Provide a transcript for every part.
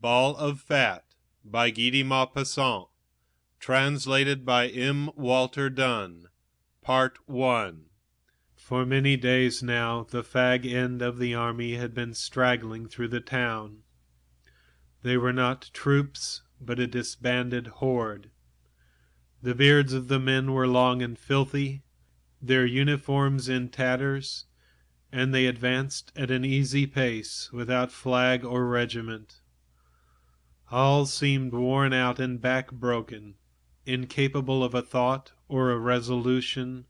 Ball of Fat by Guy de Maupassant. Translated by M. Walter Dunn. Part 1. For many days now the fag end of the army had been straggling through the town. They were not troops, but a disbanded horde. The beards of the men were long and filthy, their uniforms in tatters, and they advanced at an easy pace, without flag or regiment. All seemed worn out and back-broken, incapable of a thought or a resolution,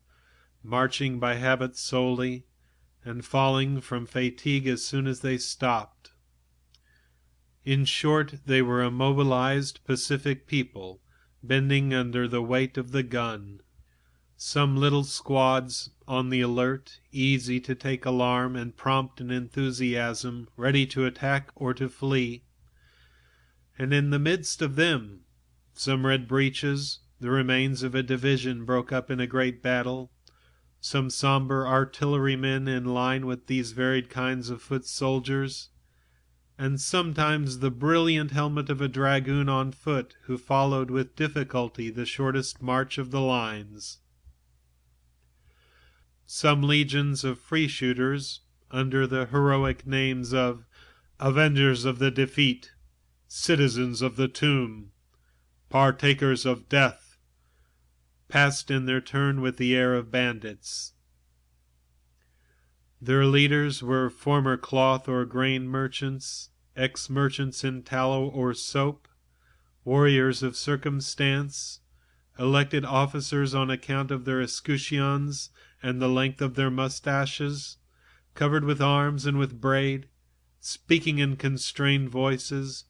marching by habit solely, and falling from fatigue as soon as they stopped. In short, they were a mobilized, pacific people, bending under the weight of the gun. Some little squads on the alert, easy to take alarm and prompt in enthusiasm, ready to attack or to flee. And in the midst of them, some red breeches, the remains of a division broke up in a great battle, some sombre artillerymen in line with these varied kinds of foot soldiers, and sometimes the brilliant helmet of a dragoon on foot who followed with difficulty the shortest march of the lines. Some legions of free-shooters, under the heroic names of Avengers of the Defeat, Citizens of the Tomb, Partakers of Death, passed in their turn with the air of bandits. Their leaders were former cloth or grain merchants, ex-merchants in tallow or soap, warriors of circumstance, elected officers on account of their escutcheons and the length of their mustaches, covered with arms and with braid, speaking in constrained voices,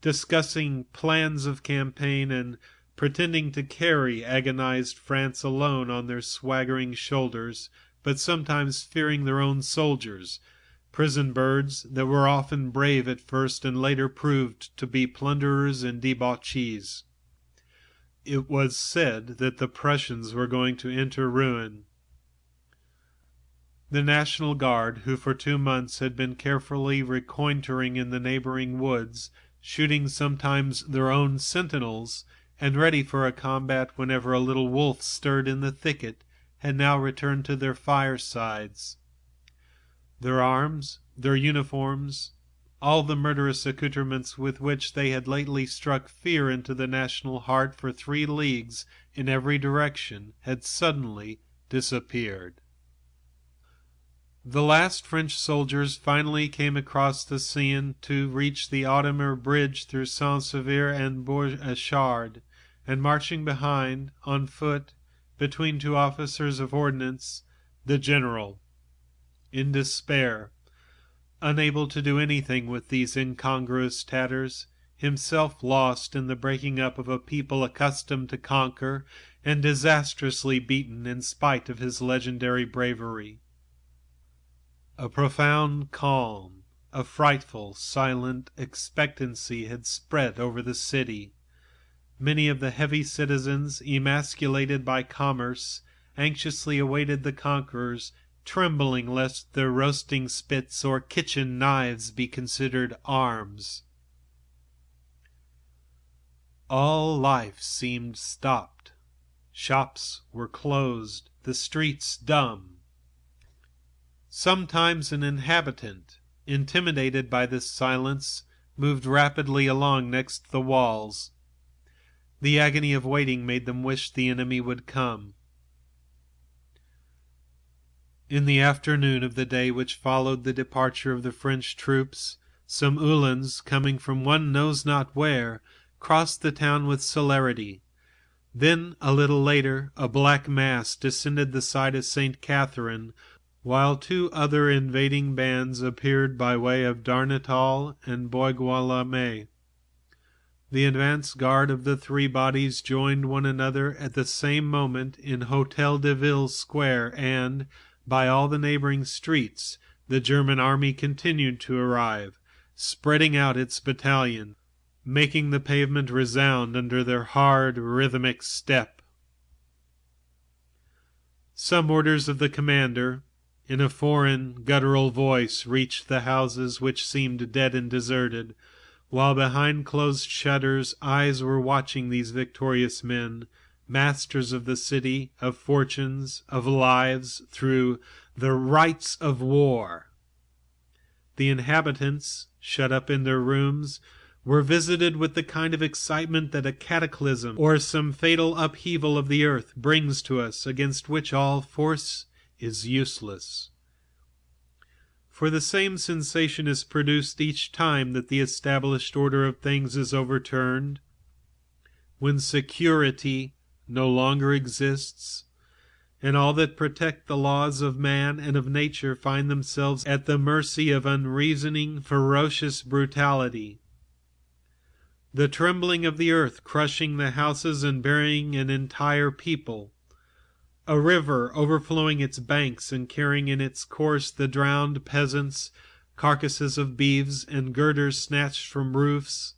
discussing plans of campaign and pretending to carry agonized France alone on their swaggering shoulders, but sometimes fearing their own soldiers, prison birds that were often brave at first and later proved to be plunderers and debauchees. It was said that the Prussians were going to enter ruin. The National Guard, who for 2 months had been carefully reconnoitering in the neighboring woods, shooting sometimes their own sentinels, and ready for a combat whenever a little wolf stirred in the thicket, had now returned to their firesides. Their arms, their uniforms, all the murderous accoutrements with which they had lately struck fear into the national heart for 3 leagues in every direction, had suddenly disappeared. The last French soldiers finally came across the Seine to reach the Audemer bridge through Saint-Sever and Bourg-Achard, and marching behind, on foot, between 2 officers of ordnance, the general, in despair, unable to do anything with these incongruous tatters, himself lost in the breaking up of a people accustomed to conquer, and disastrously beaten in spite of his legendary bravery. A profound calm, a frightful, silent expectancy had spread over the city. Many of the heavy citizens, emasculated by commerce, anxiously awaited the conquerors, trembling lest their roasting spits or kitchen knives be considered arms. All life seemed stopped. Shops were closed, the streets dumb. Sometimes an inhabitant, intimidated by this silence, moved rapidly along next the walls. The agony of waiting made them wish the enemy would come. In the afternoon of the day which followed the departure of the French troops, some Uhlans, coming from one knows not where, crossed the town with celerity. Then, a little later, a black mass descended the side of St. Catherine, while 2 other invading bands appeared by way of Darnetal and Bois-Guillaume. The advance guard of the 3 bodies joined one another at the same moment in Hôtel de Ville Square, and, by all the neighboring streets, the German army continued to arrive, spreading out its battalion, making the pavement resound under their hard, rhythmic step. Some orders of the commander, in a foreign, guttural voice, reached the houses which seemed dead and deserted, while behind closed shutters eyes were watching these victorious men, masters of the city, of fortunes, of lives, through the rites of war. The inhabitants, shut up in their rooms, were visited with the kind of excitement that a cataclysm or some fatal upheaval of the earth brings to us, against which all force is useless. For the same sensation is produced each time that the established order of things is overturned, when security no longer exists, and all that protect the laws of man and of nature find themselves at the mercy of unreasoning, ferocious brutality. The trembling of the earth crushing the houses and burying an entire people, a river overflowing its banks and carrying in its course the drowned peasants, carcasses of beeves, and girders snatched from roofs,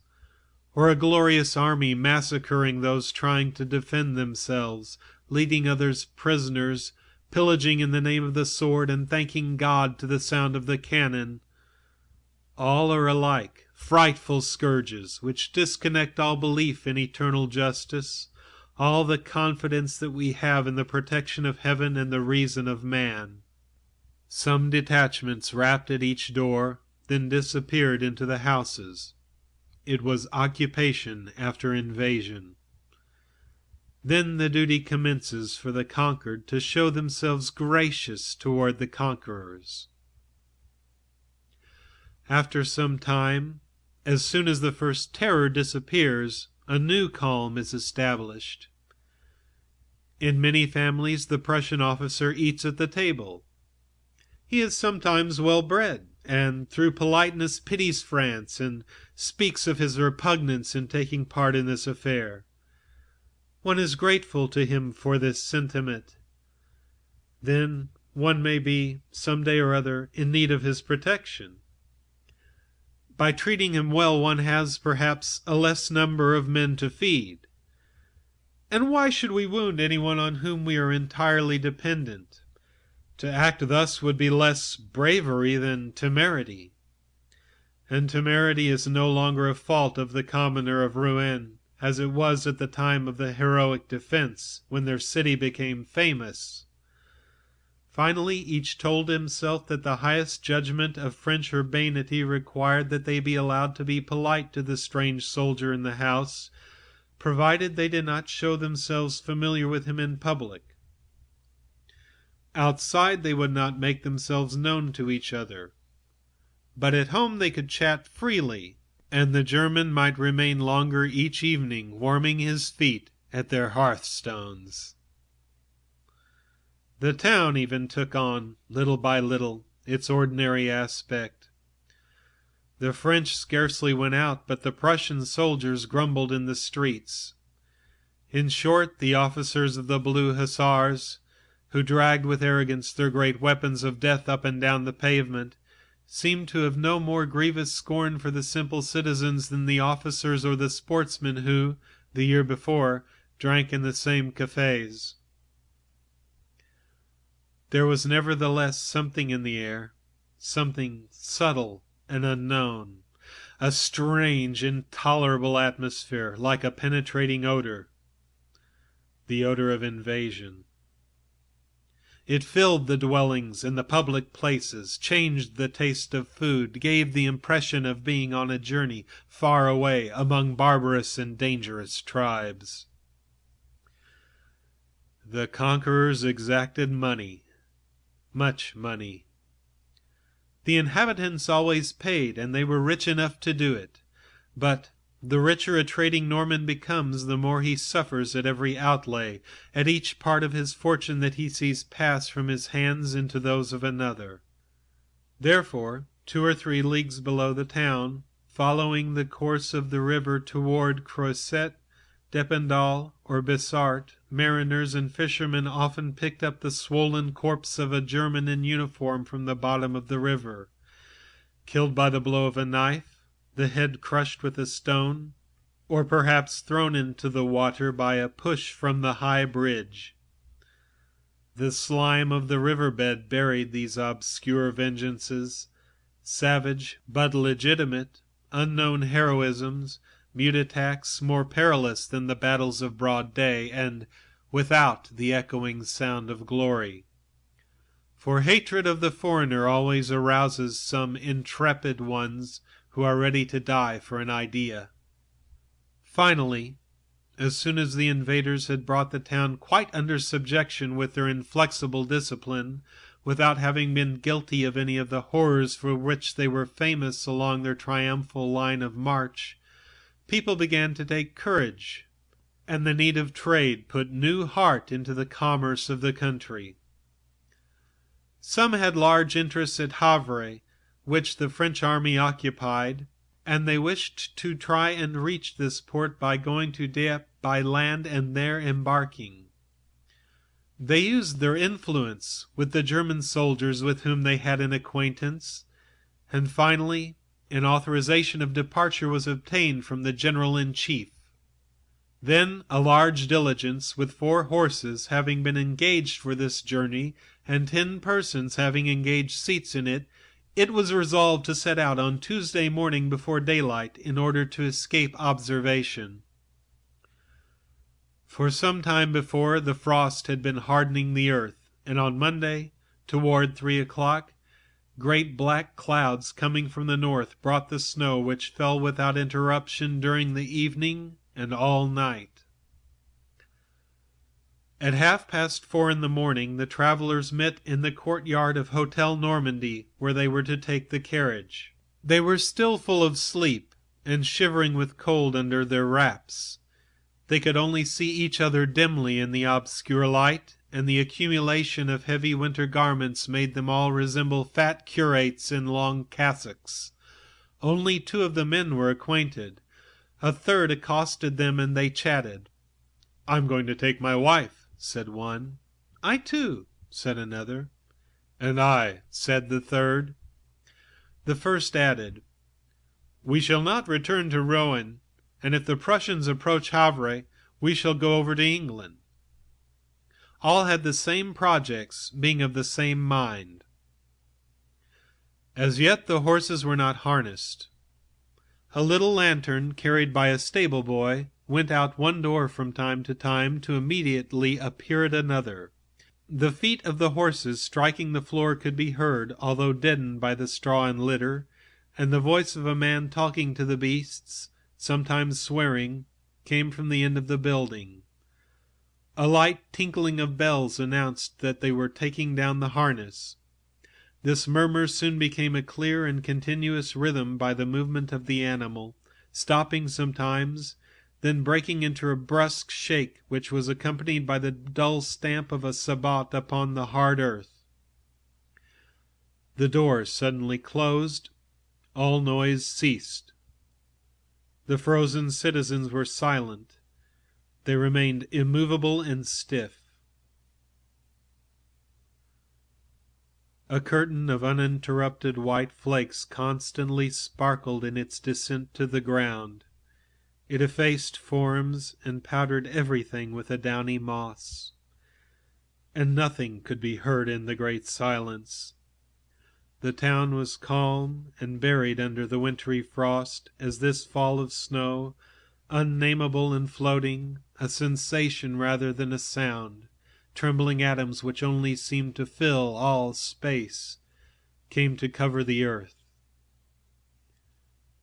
or a glorious army massacring those trying to defend themselves, leading others prisoners, pillaging in the name of the sword, and thanking God to the sound of the cannon. All are alike frightful scourges which disconnect all belief in eternal justice, all the confidence that we have in the protection of heaven and the reason of man. Some detachments rapped at each door, then disappeared into the houses. It was occupation after invasion. Then the duty commences for the conquered to show themselves gracious toward the conquerors. After some time, as soon as the first terror disappears, a new calm is established. In many families the Prussian officer eats at the table. He is sometimes well bred, and through politeness pities France and speaks of his repugnance in taking part in this affair. One is grateful to him for this sentiment. Then one may be, some day or other, in need of his protection. By treating him well, one has, perhaps, a less number of men to feed. And why should we wound anyone on whom we are entirely dependent? To act thus would be less bravery than temerity. And temerity is no longer a fault of the commoner of Rouen, as it was at the time of the heroic defense, when their city became famous. Finally, each told himself that the highest judgment of French urbanity required that they be allowed to be polite to the strange soldier in the house, provided they did not show themselves familiar with him in public. Outside they would not make themselves known to each other, but at home they could chat freely, and the German might remain longer each evening warming his feet at their hearthstones. The town even took on, little by little, its ordinary aspect. The French scarcely went out, but the Prussian soldiers grumbled in the streets. In short, the officers of the Blue Hussars, who dragged with arrogance their great weapons of death up and down the pavement, seemed to have no more grievous scorn for the simple citizens than the officers or the sportsmen who, the year before, drank in the same cafes. There was nevertheless something in the air, something subtle and unknown, a strange, intolerable atmosphere, like a penetrating odor, the odor of invasion. It filled the dwellings and the public places, changed the taste of food, gave the impression of being on a journey far away among barbarous and dangerous tribes. The conquerors exacted money, much money. The inhabitants always paid, and they were rich enough to do it. But the richer a trading Norman becomes, the more he suffers at every outlay, at each part of his fortune that he sees pass from his hands into those of another. Therefore, 2 or 3 leagues below the town, following the course of the river toward Creuset, Dependal, or Bessart, mariners and fishermen often picked up the swollen corpse of a German in uniform from the bottom of the river, killed by the blow of a knife, the head crushed with a stone, or perhaps thrown into the water by a push from the high bridge. The slime of the riverbed buried these obscure vengeances, savage but legitimate, unknown heroisms, mute attacks more perilous than the battles of broad day, and without the echoing sound of glory. For hatred of the foreigner always arouses some intrepid ones who are ready to die for an idea. Finally, as soon as the invaders had brought the town quite under subjection with their inflexible discipline, without having been guilty of any of the horrors for which they were famous along their triumphal line of march, people began to take courage, and the need of trade put new heart into the commerce of the country. Some had large interests at Havre, which the French army occupied, and they wished to try and reach this port by going to Dieppe by land and there embarking. They used their influence with the German soldiers with whom they had an acquaintance, and finally an authorization of departure was obtained from the general-in-chief. Then a large diligence with 4 horses having been engaged for this journey, and 10 persons having engaged seats in it, it was resolved to set out on Tuesday morning before daylight in order to escape observation. For some time before, the frost had been hardening the earth, and on Monday, toward 3 o'clock, great black clouds coming from the north brought the snow, which fell without interruption during the evening and all night. At 4:30 in the morning, the travelers met in the courtyard of Hotel Normandy, where they were to take the carriage. They were still full of sleep, and shivering with cold under their wraps. They could only see each other dimly in the obscure light, and the accumulation of heavy winter garments made them all resemble fat curates in long cassocks. Only 2 of the men were acquainted. A third accosted them, and they chatted. "I'm going to take my wife," said one. "I too," said another. "And I," said the third. The first added, "We shall not return to Rouen, and if the Prussians approach Havre, we shall go over to England." All had the same projects, being of the same mind. As yet the horses were not harnessed. A little lantern, carried by a stable boy, went out one door from time to immediately appear at another. The feet of the horses striking the floor could be heard, although deadened by the straw and litter, and the voice of a man talking to the beasts, sometimes swearing, came from the end of the building. A light tinkling of bells announced that they were taking down the harness. This murmur soon became a clear and continuous rhythm by the movement of the animal, stopping sometimes, then breaking into a brusque shake, which was accompanied by the dull stamp of a sabot upon the hard earth. The door suddenly closed. All noise ceased. The frozen citizens were silent. They remained immovable and stiff. A curtain of uninterrupted white flakes constantly sparkled in its descent to the ground. It effaced forms and powdered everything with a downy moss. And nothing could be heard in the great silence. The town was calm and buried under the wintry frost, as this fall of snow, unnameable and floating, a sensation rather than a sound, trembling atoms which only seemed to fill all space, came to cover the earth.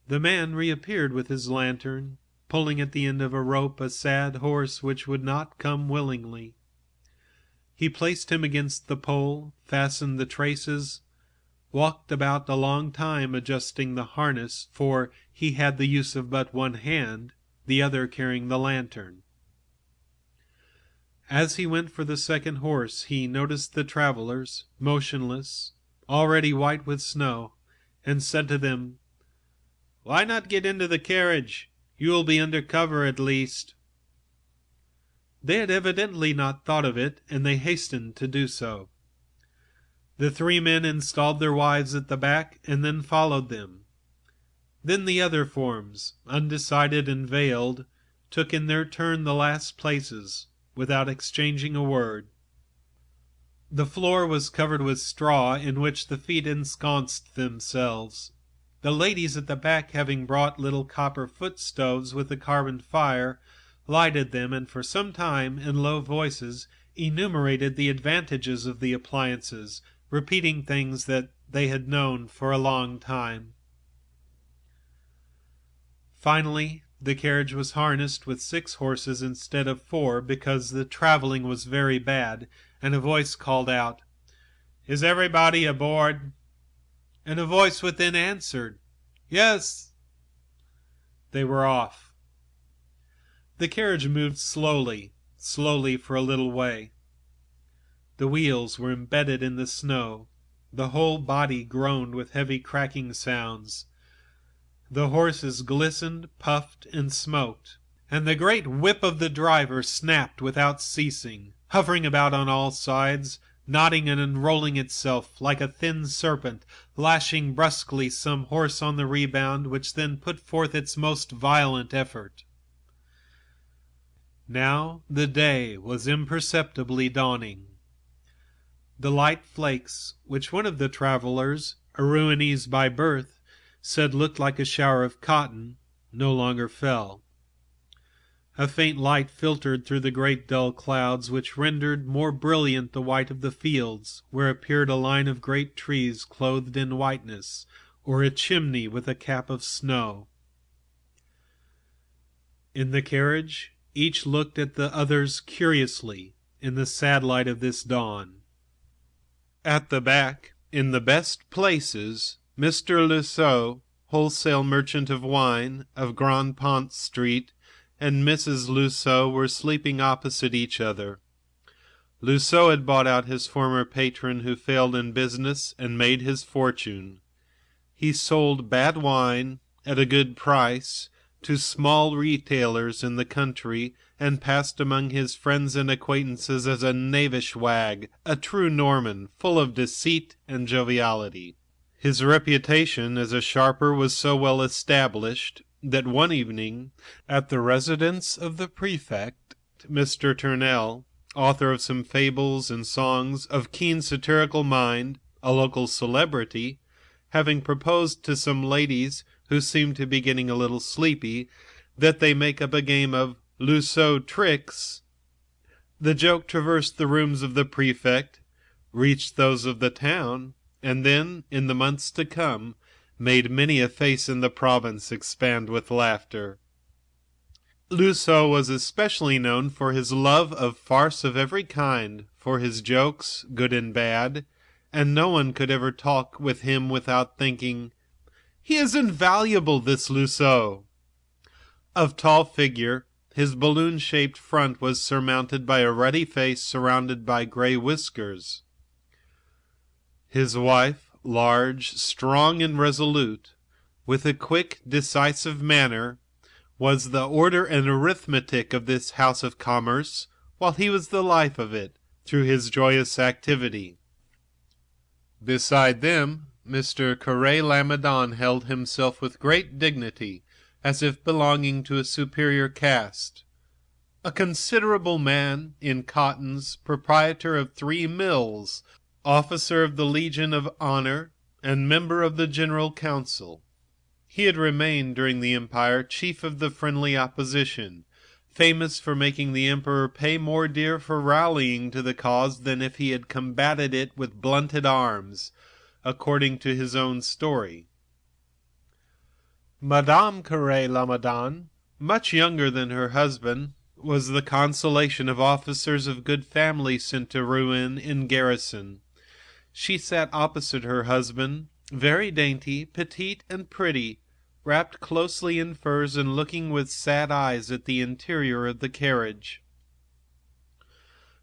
The man reappeared with his lantern, pulling at the end of a rope a sad horse which would not come willingly. He placed him against the pole, fastened the traces, walked about a long time adjusting the harness, for he had the use of but one hand, the other carrying the lantern. As he went for the second horse, he noticed the travelers, motionless, already white with snow, and said to them, "Why not get into the carriage? You will be under cover at least." They had evidently not thought of it, and they hastened to do so. The 3 men installed their wives at the back, and then followed them. Then the other forms, undecided and veiled, took in their turn the last places, without exchanging a word. The floor was covered with straw, in which the feet ensconced themselves. The ladies at the back, having brought little copper foot stoves with a carbon fire, lighted them, and for some time, in low voices, enumerated the advantages of the appliances, repeating things that they had known for a long time. Finally, the carriage was harnessed with 6 horses instead of 4, because the traveling was very bad, and a voice called out, "Is everybody aboard?" And a voice within answered, "Yes." They were off. The carriage moved slowly for a little way. The wheels were embedded in the snow. The whole body groaned with heavy cracking sounds. The horses glistened, puffed, and smoked, and the great whip of the driver snapped without ceasing, hovering about on all sides, nodding and unrolling itself like a thin serpent, lashing brusquely some horse on the rebound, which then put forth its most violent effort. Now the day was imperceptibly dawning. The light flakes, which one of the travelers, a Rouennese by birth, said looked like a shower of cotton, no longer fell. A faint light filtered through the great dull clouds, which rendered more brilliant the white of the fields, where appeared a line of great trees clothed in whiteness, or a chimney with a cap of snow. In the carriage, each looked at the others curiously in the sad light of this dawn. At the back, in the best places, Mr. Lusseau, wholesale merchant of wine, of Grand Pont Street, and Mrs. Lusseau were sleeping opposite each other. Lusseau had bought out his former patron, who failed in business, and made his fortune. He sold bad wine at a good price to small retailers in the country, and passed among his friends and acquaintances as a knavish wag, a true Norman, full of deceit and joviality. His reputation as a sharper was so well established that one evening, at the residence of the prefect, Mr. Turnell, author of some fables and songs, of keen satirical mind, a local celebrity, having proposed to some ladies who seemed to be getting a little sleepy, that they make up a game of Lusseau tricks, the joke traversed the rooms of the prefect, reached those of the town, and then, in the months to come, made many a face in the province expand with laughter. Lusseau was especially known for his love of farce of every kind, for his jokes, good and bad, and no one could ever talk with him without thinking, "He is invaluable, this Lusseau." Of tall figure, his balloon-shaped front was surmounted by a ruddy face surrounded by grey whiskers. His wife, large, strong, and resolute, with a quick, decisive manner, was the order and arithmetic of this house of commerce, while he was the life of it, through his joyous activity. Beside them, Mr. Carré-Lamadon held himself with great dignity, as if belonging to a superior caste. A considerable man, in cottons, proprietor of 3 mills, officer of the Legion of Honor, and member of the General Council. He had remained during the Empire chief of the friendly opposition, famous for making the Emperor pay more dear for rallying to the cause than if he had combated it with blunted arms, according to his own story. Madame Carré-Lamadon, much younger than her husband, was the consolation of officers of good family sent to Rouen in garrison. She sat opposite her husband, very dainty, petite, and pretty, wrapped closely in furs and looking with sad eyes at the interior of the carriage.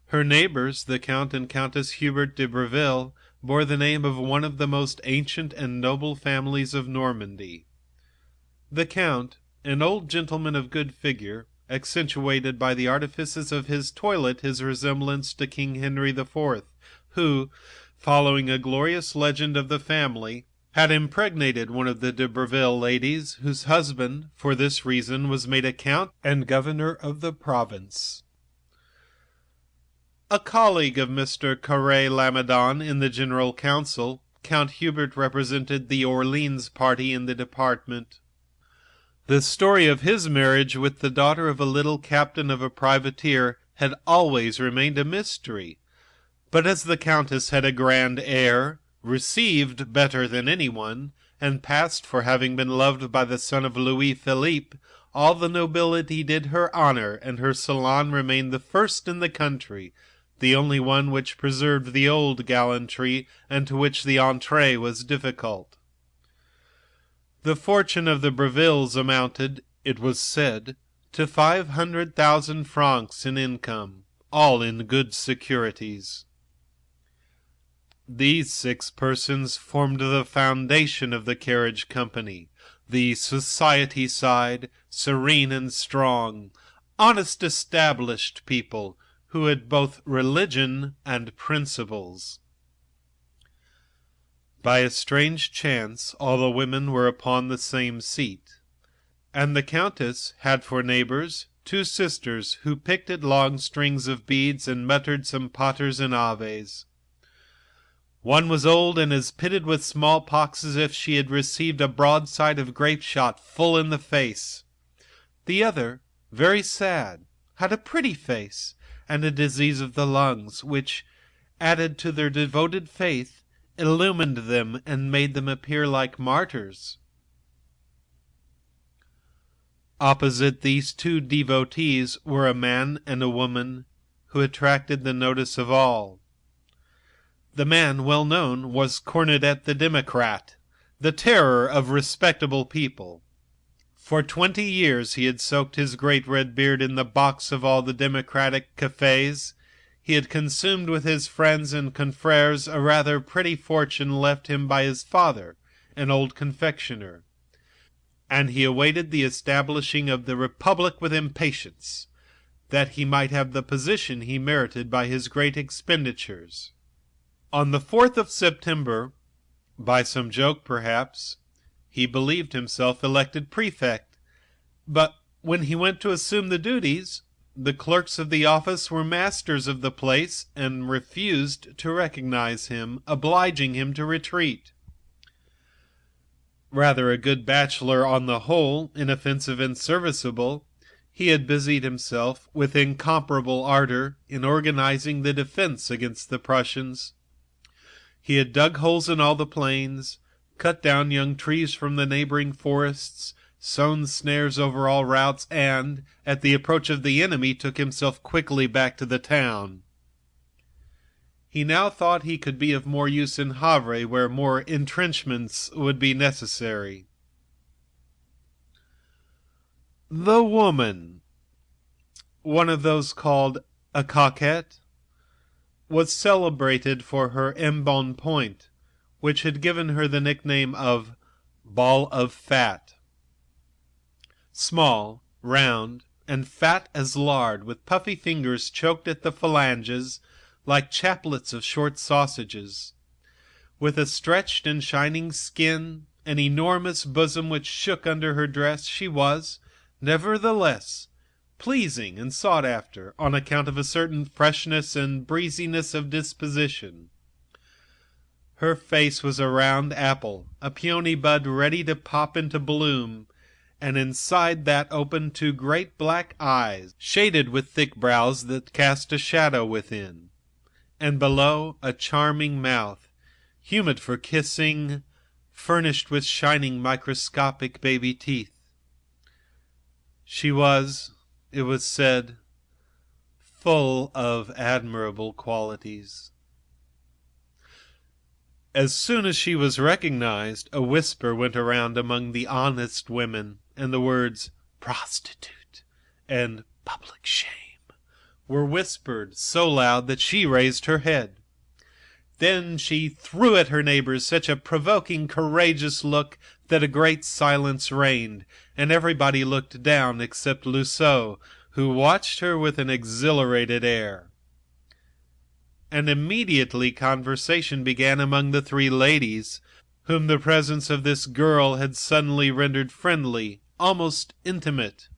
Her neighbors, the Count and Countess Hubert de Breville, bore the name of one of the most ancient and noble families of Normandy. The Count, an old gentleman of good figure, accentuated by the artifices of his toilet his resemblance to King Henry IV, who, following a glorious legend of the family, had impregnated one of the de Breville ladies, whose husband, for this reason, was made a count and governor of the province. A colleague of Mr. Carré-Lamadon in the General Council, Count Hubert represented the Orleans party in the department. The story of his marriage with the daughter of a little captain of a privateer had always remained a mystery, but as the Countess had a grand air, received better than anyone, and passed for having been loved by the son of Louis Philippe, all the nobility did her honor, and her salon remained the first in the country, the only one which preserved the old gallantry, and to which the entrée was difficult. The fortune of the Brevilles amounted, it was said, to 500,000 francs in income, all in good securities. These 6 persons formed the foundation of the carriage company, the society side, serene and strong, honest established people, who had both religion and principles. By a strange chance all the women were upon the same seat, and the Countess had for neighbors 2 sisters who picked at long strings of beads and muttered some paters and aves. One was old and as pitted with smallpox as if she had received a broadside of grape shot full in the face. The other, very sad, had a pretty face, and a disease of the lungs, which, added to their devoted faith, illumined them and made them appear like martyrs. Opposite these 2 devotees were a man and a woman who attracted the notice of all. The man, well known, was Cornudet the Democrat, the terror of respectable people. For 20 years he had soaked his great red beard in the box of all the democratic cafes. He had consumed with his friends and confrères a rather pretty fortune left him by his father, an old confectioner, and he awaited the establishing of the Republic with impatience, that he might have the position he merited by his great expenditures. On the 4th of September, by some joke perhaps, he believed himself elected prefect, but when he went to assume the duties, the clerks of the office were masters of the place and refused to recognize him, obliging him to retreat. Rather a good bachelor on the whole, inoffensive and serviceable, he had busied himself with incomparable ardor in organizing the defense against the Prussians. He had dug holes in all the plains, cut down young trees from the neighboring forests, sown snares over all routes, and, at the approach of the enemy, took himself quickly back to the town. He now thought he could be of more use in Havre, where more entrenchments would be necessary. The woman, one of those called a coquette, was celebrated for her embonpoint, which had given her the nickname of Ball of Fat. Small, round, and fat as lard, with puffy fingers choked at the phalanges like chaplets of short sausages, with a stretched and shining skin, an enormous bosom which shook under her dress, she was, nevertheless, pleasing and sought after, on account of a certain freshness and breeziness of disposition. Her face was a round apple, a peony bud ready to pop into bloom, and inside that opened 2 great black eyes, shaded with thick brows that cast a shadow within, and below a charming mouth, humid for kissing, furnished with shining microscopic baby teeth. She was, it was said, full of admirable qualities. As soon as she was recognized, a whisper went around among the honest women, and the words prostitute and public shame were whispered so loud that she raised her head. Then she threw at her neighbors such a provoking, courageous look that a great silence reigned, and everybody looked down except Lousseau, who watched her with an exhilarated air. And immediately conversation began among the 3 ladies, whom the presence of this girl had suddenly rendered friendly, almost intimate.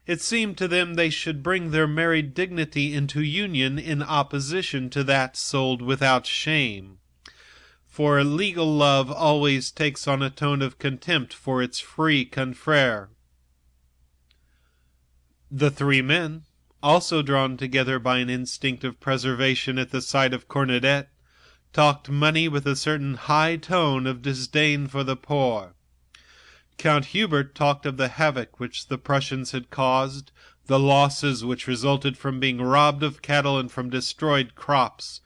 It seemed to them they should bring their married dignity into union in opposition to that sold without shame. for legal love always takes on a tone of contempt for its free confrere. The three men, also drawn together by an instinct of preservation at the sight of Cornudet, talked money with a certain high tone of disdain for the poor. Count Hubert talked of the havoc which the Prussians had caused, the losses which resulted from being robbed of cattle and from destroyed crops,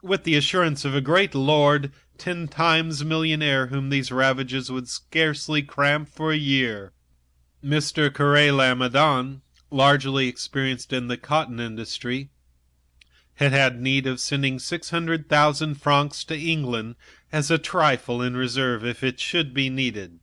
with the assurance of a great lord 10 times millionaire whom these ravages would scarcely cramp for a year. Mr. Carré-Lamadon, largely experienced in the cotton industry, had need of sending 600,000 francs to England as a trifle in reserve if it should be needed.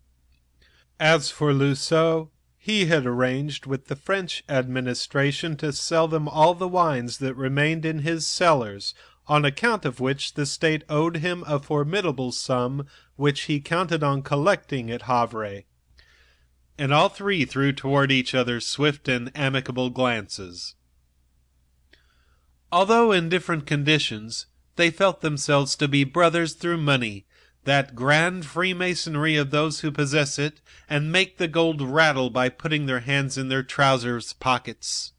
As for Lousseau, he had arranged with the French administration to sell them all the wines that remained in his cellars, on account of which the state owed him a formidable sum which he counted on collecting at Havre. And all three threw toward each other swift and amicable glances. Although in different conditions, they felt themselves to be brothers through money, that grand freemasonry of those who possess it, and make the gold rattle by putting their hands in their trousers pockets.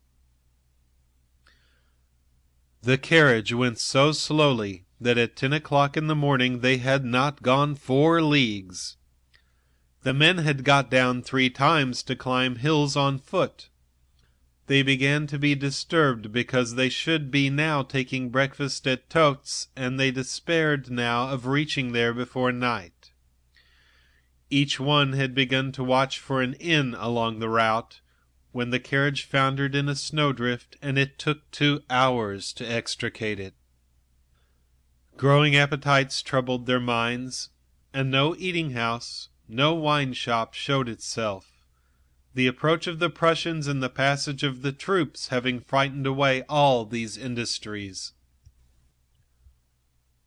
The carriage went so slowly that at 10 o'clock in the morning they had not gone 4 leagues. The men had got down 3 times to climb hills on foot. They began to be disturbed because they should be now taking breakfast at Totes, and they despaired now of reaching there before night. Each one had begun to watch for an inn along the route, when the carriage foundered in a snowdrift, and it took 2 hours to extricate it. Growing appetites troubled their minds, and no eating-house, no wine-shop showed itself, the approach of the Prussians and the passage of the troops having frightened away all these industries.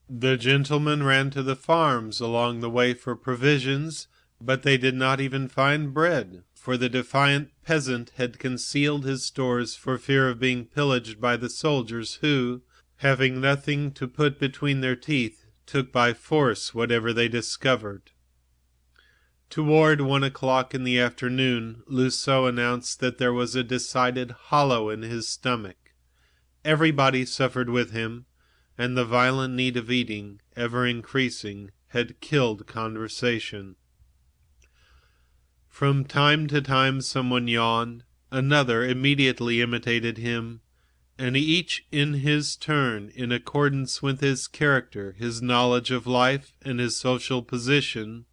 The gentlemen ran to the farms along the way for provisions, but they did not even find bread, for the defiant peasant had concealed his stores for fear of being pillaged by the soldiers who, having nothing to put between their teeth, took by force whatever they discovered. Toward 1 o'clock in the afternoon, Lousseau announced that there was a decided hollow in his stomach. Everybody suffered with him, and the violent need of eating, ever increasing, had killed conversation. From time to time someone yawned, another immediately imitated him, and each in his turn, in accordance with his character, his knowledge of life, and his social position,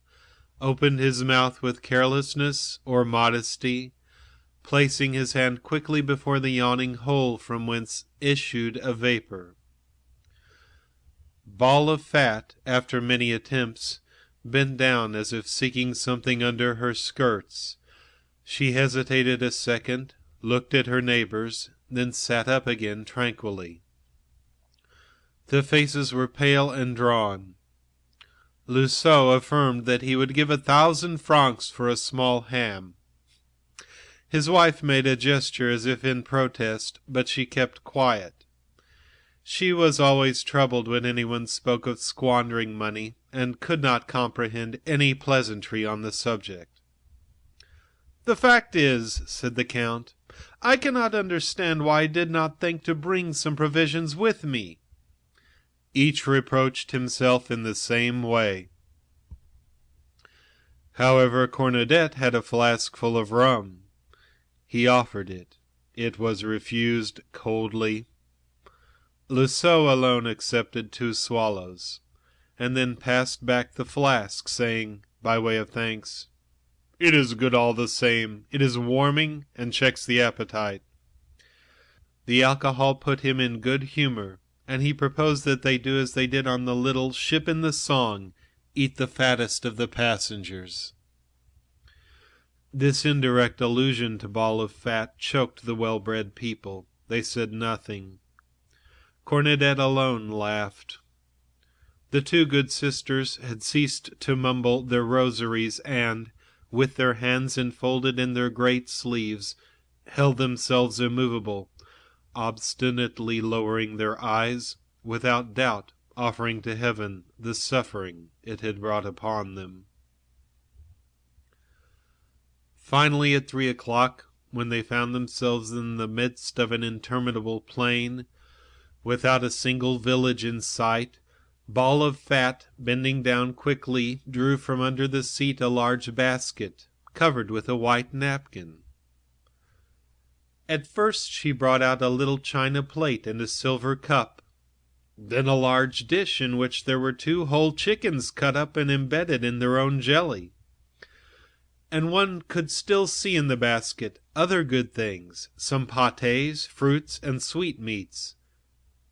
opened his mouth with carelessness or modesty, placing his hand quickly before the yawning hole from whence issued a vapor. Ball of Fat, after many attempts, bent down as if seeking something under her skirts. She hesitated a second, looked at her neighbors, then sat up again tranquilly. The faces were pale and drawn. Lousseau affirmed that he would give 1,000 francs for a small ham. His wife made a gesture as if in protest, but she kept quiet. She was always troubled when anyone spoke of squandering money, and could not comprehend any pleasantry on the subject. "The fact is," said the Count, "I cannot understand why I did not think to bring some provisions with me." Each reproached himself in the same way. However, Cornudet had a flask full of rum. He offered it. It was refused coldly. Lousseau alone accepted 2 swallows, and then passed back the flask, saying, by way of thanks, "It is good all the same. It is warming, and checks the appetite." The alcohol put him in good humor, and he proposed that they do as they did on the little ship in the song, eat the fattest of the passengers. This indirect allusion to Ball of Fat choked the well-bred people. They said nothing. Cornudet alone laughed. The 2 good sisters had ceased to mumble their rosaries, and, with their hands enfolded in their great sleeves, held themselves immovable, obstinately lowering their eyes, without doubt offering to heaven the suffering it had brought upon them. Finally, at 3 o'clock, when they found themselves in the midst of an interminable plain, without a single village in sight, Ball of Fat, bending down quickly, drew from under the seat a large basket, covered with a white napkin. At first she brought out a little china plate and a silver cup, then a large dish in which there were 2 whole chickens cut up and embedded in their own jelly. And one could still see in the basket other good things, some pâtés, fruits, and sweetmeats.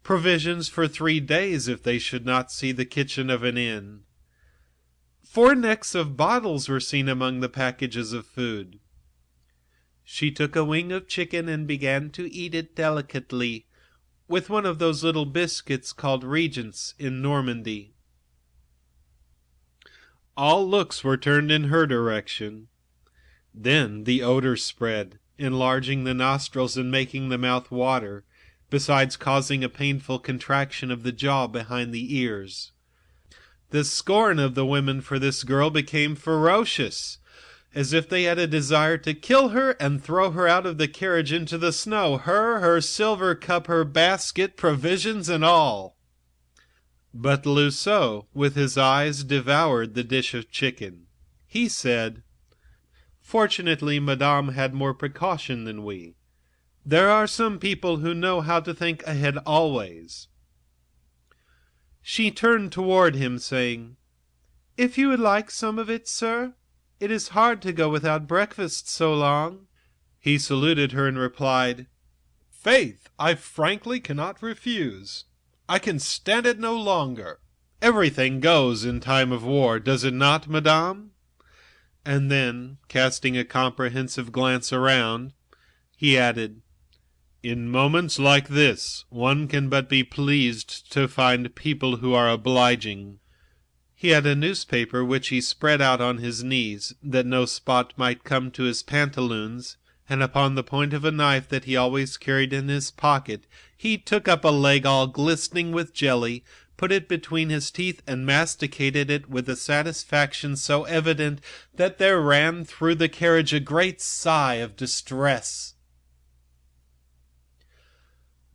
Provisions for 3 days if they should not see the kitchen of an inn. 4 necks of bottles were seen among the packages of food. She took a wing of chicken and began to eat it delicately, with one of those little biscuits called Regents in Normandy. All looks were turned in her direction. Then the odor spread, enlarging the nostrils and making the mouth water, besides causing a painful contraction of the jaw behind the ears. The scorn of the women for this girl became ferocious, as if they had a desire to kill her and throw her out of the carriage into the snow, her silver cup, her basket, provisions, and all. But Loiseau, with his eyes, devoured the dish of chicken. He said, "Fortunately, Madame had more precaution than we. There are some people who know how to think ahead always." She turned toward him, saying, "If you would like some of it, sir? It is hard to go without breakfast so long." He saluted her and replied, "Faith, I frankly cannot refuse. I can stand it no longer. Everything goes in time of war, does it not, Madame?" And then, casting a comprehensive glance around, he added, "In moments like this, one can but be pleased to find people who are obliging." He had a newspaper which he spread out on his knees, that no spot might come to his pantaloons, and upon the point of a knife that he always carried in his pocket, he took up a leg all glistening with jelly, put it between his teeth, and masticated it with a satisfaction so evident that there ran through the carriage a great sigh of distress.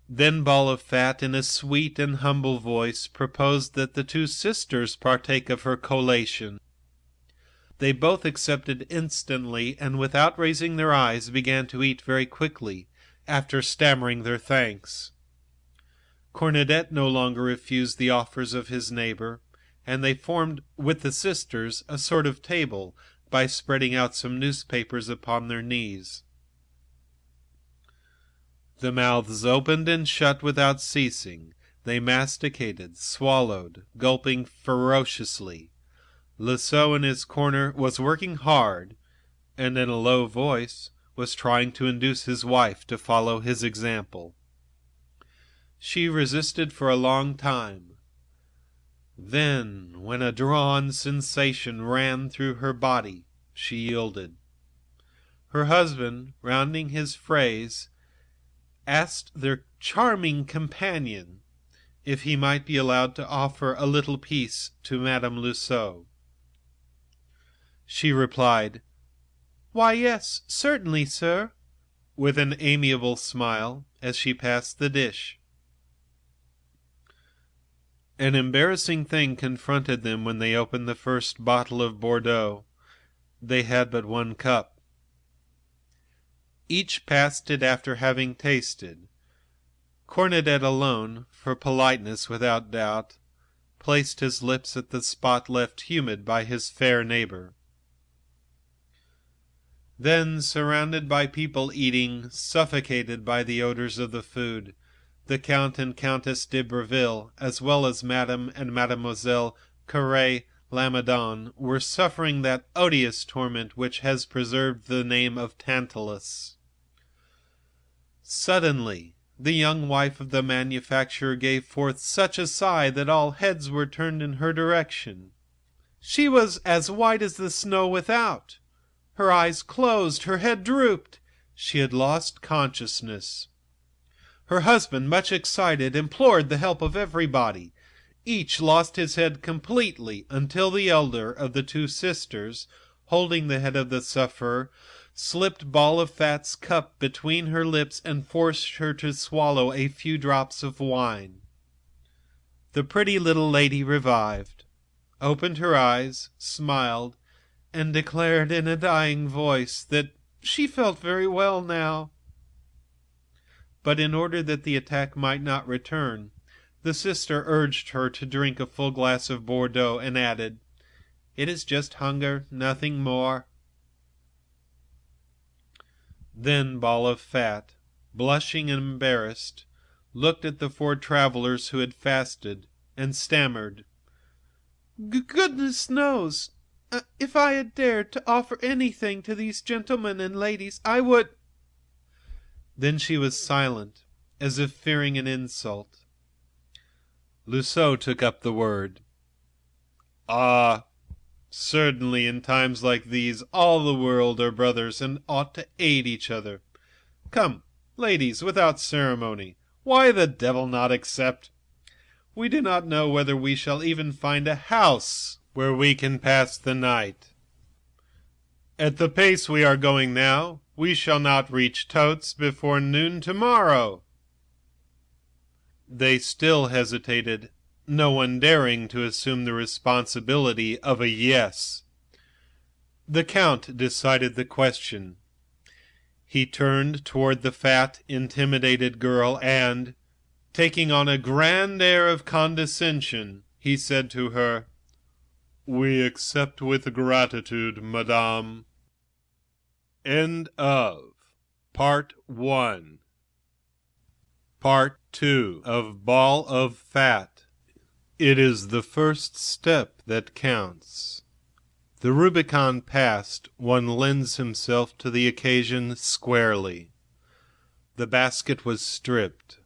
Then Ball of Fat, in a sweet and humble voice, proposed that the 2 sisters partake of her collation. They both accepted instantly, and without raising their eyes began to eat very quickly, after stammering their thanks. Cornudet no longer refused the offers of his neighbor, and they formed with the sisters a sort of table by spreading out some newspapers upon their knees. The mouths opened and shut without ceasing. They masticated, swallowed, gulping ferociously. Loiseau in his corner was working hard, and in a low voice was trying to induce his wife to follow his example. She resisted for a long time. Then, when a drawn sensation ran through her body, she yielded. Her husband, rounding his phrase, asked their charming companion if he might be allowed to offer a little piece to Madame Loiseau. She replied, "Why, yes, certainly, sir," with an amiable smile as she passed the dish. An embarrassing thing confronted them when they opened the first bottle of Bordeaux. They had but 1 cup. Each passed it after having tasted. Cornudet alone, for politeness without doubt, placed his lips at the spot left humid by his fair neighbor. Then, surrounded by people eating, suffocated by the odors of the food, the Count and Countess de Breville, as well as Madame and Mademoiselle Carré Lamadon, were suffering that odious torment which has preserved the name of Tantalus. Suddenly, the young wife of the manufacturer gave forth such a sigh that all heads were turned in her direction. She was as white as the snow without. Her eyes closed, her head drooped. She had lost consciousness. Her husband, much excited, implored the help of everybody. Each lost his head completely until the elder of the two sisters, holding the head of the sufferer, slipped Ball of Fat's cup between her lips and forced her to swallow a few drops of wine. The pretty little lady revived, opened her eyes, smiled, and declared in a dying voice that she felt very well now. But in order that the attack might not return, the sister urged her to drink a full glass of Bordeaux, and added, "It is just hunger, nothing more." Then Ball of Fat, blushing and embarrassed, looked at the four travelers who had fasted, and stammered, "Goodness knows, if I had dared to offer anything to these gentlemen and ladies, I would—" Then she was silent, as if fearing an insult. Luceau took up the word. "Ah, certainly in times like these all the world are brothers and ought to aid each other. Come, ladies, without ceremony, why the devil not accept? We do not know whether we shall even find a house where we can pass the night. At the pace we are going now, we shall not reach Totes before noon tomorrow." They still hesitated, no one daring to assume the responsibility of a yes. The Count decided the question. He turned toward the fat, intimidated girl, and, taking on a grand air of condescension, he said to her, "We accept with gratitude, madame." End of Part 1. Part 2 of Ball of Fat. It is the first step that counts. The Rubicon passed, one lends himself to the occasion squarely. The basket was stripped.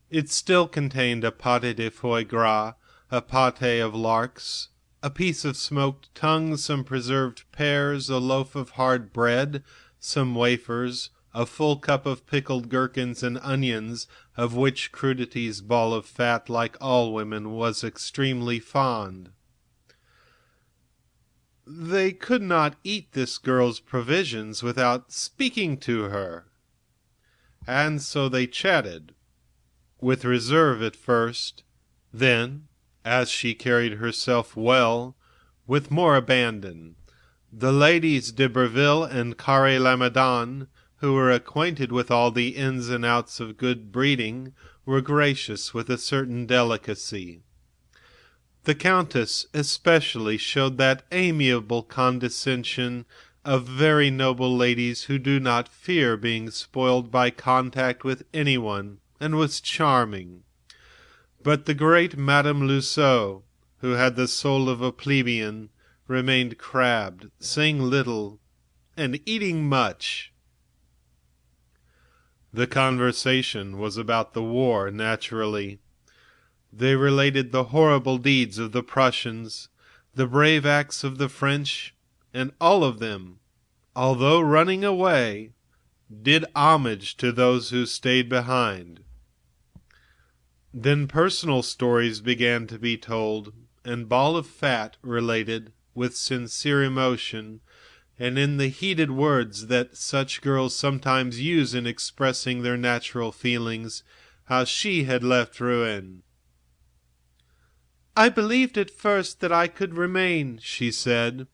It still contained a pâté de foie gras, a pâté of larks, a piece of smoked tongue, some preserved pears, a loaf of hard bread, some wafers, a full cup of pickled gherkins and onions, of which crudities Ball of Fat, like all women, was extremely fond. They could not eat this girl's provisions without speaking to her, and so they chatted, with reserve at first, then, as she carried herself well, with more abandon. The ladies de Berville and Carré-Lamadon, who were acquainted with all the ins and outs of good breeding, were gracious with a certain delicacy. The Countess especially showed that amiable condescension of very noble ladies who do not fear being spoiled by contact with anyone, and was charming. But the great Madame Luceau, who had the soul of a plebeian, remained crabbed, saying little, and eating much. The conversation was about the war, naturally. They related the horrible deeds of the Prussians, the brave acts of the French, and all of them, although running away, did homage to those who stayed behind. Then personal stories began to be told, and Ball of Fat related, with sincere emotion, and in the heated words that such girls sometimes use in expressing their natural feelings, how she had left Rouen. "I believed at first that I could remain," she said.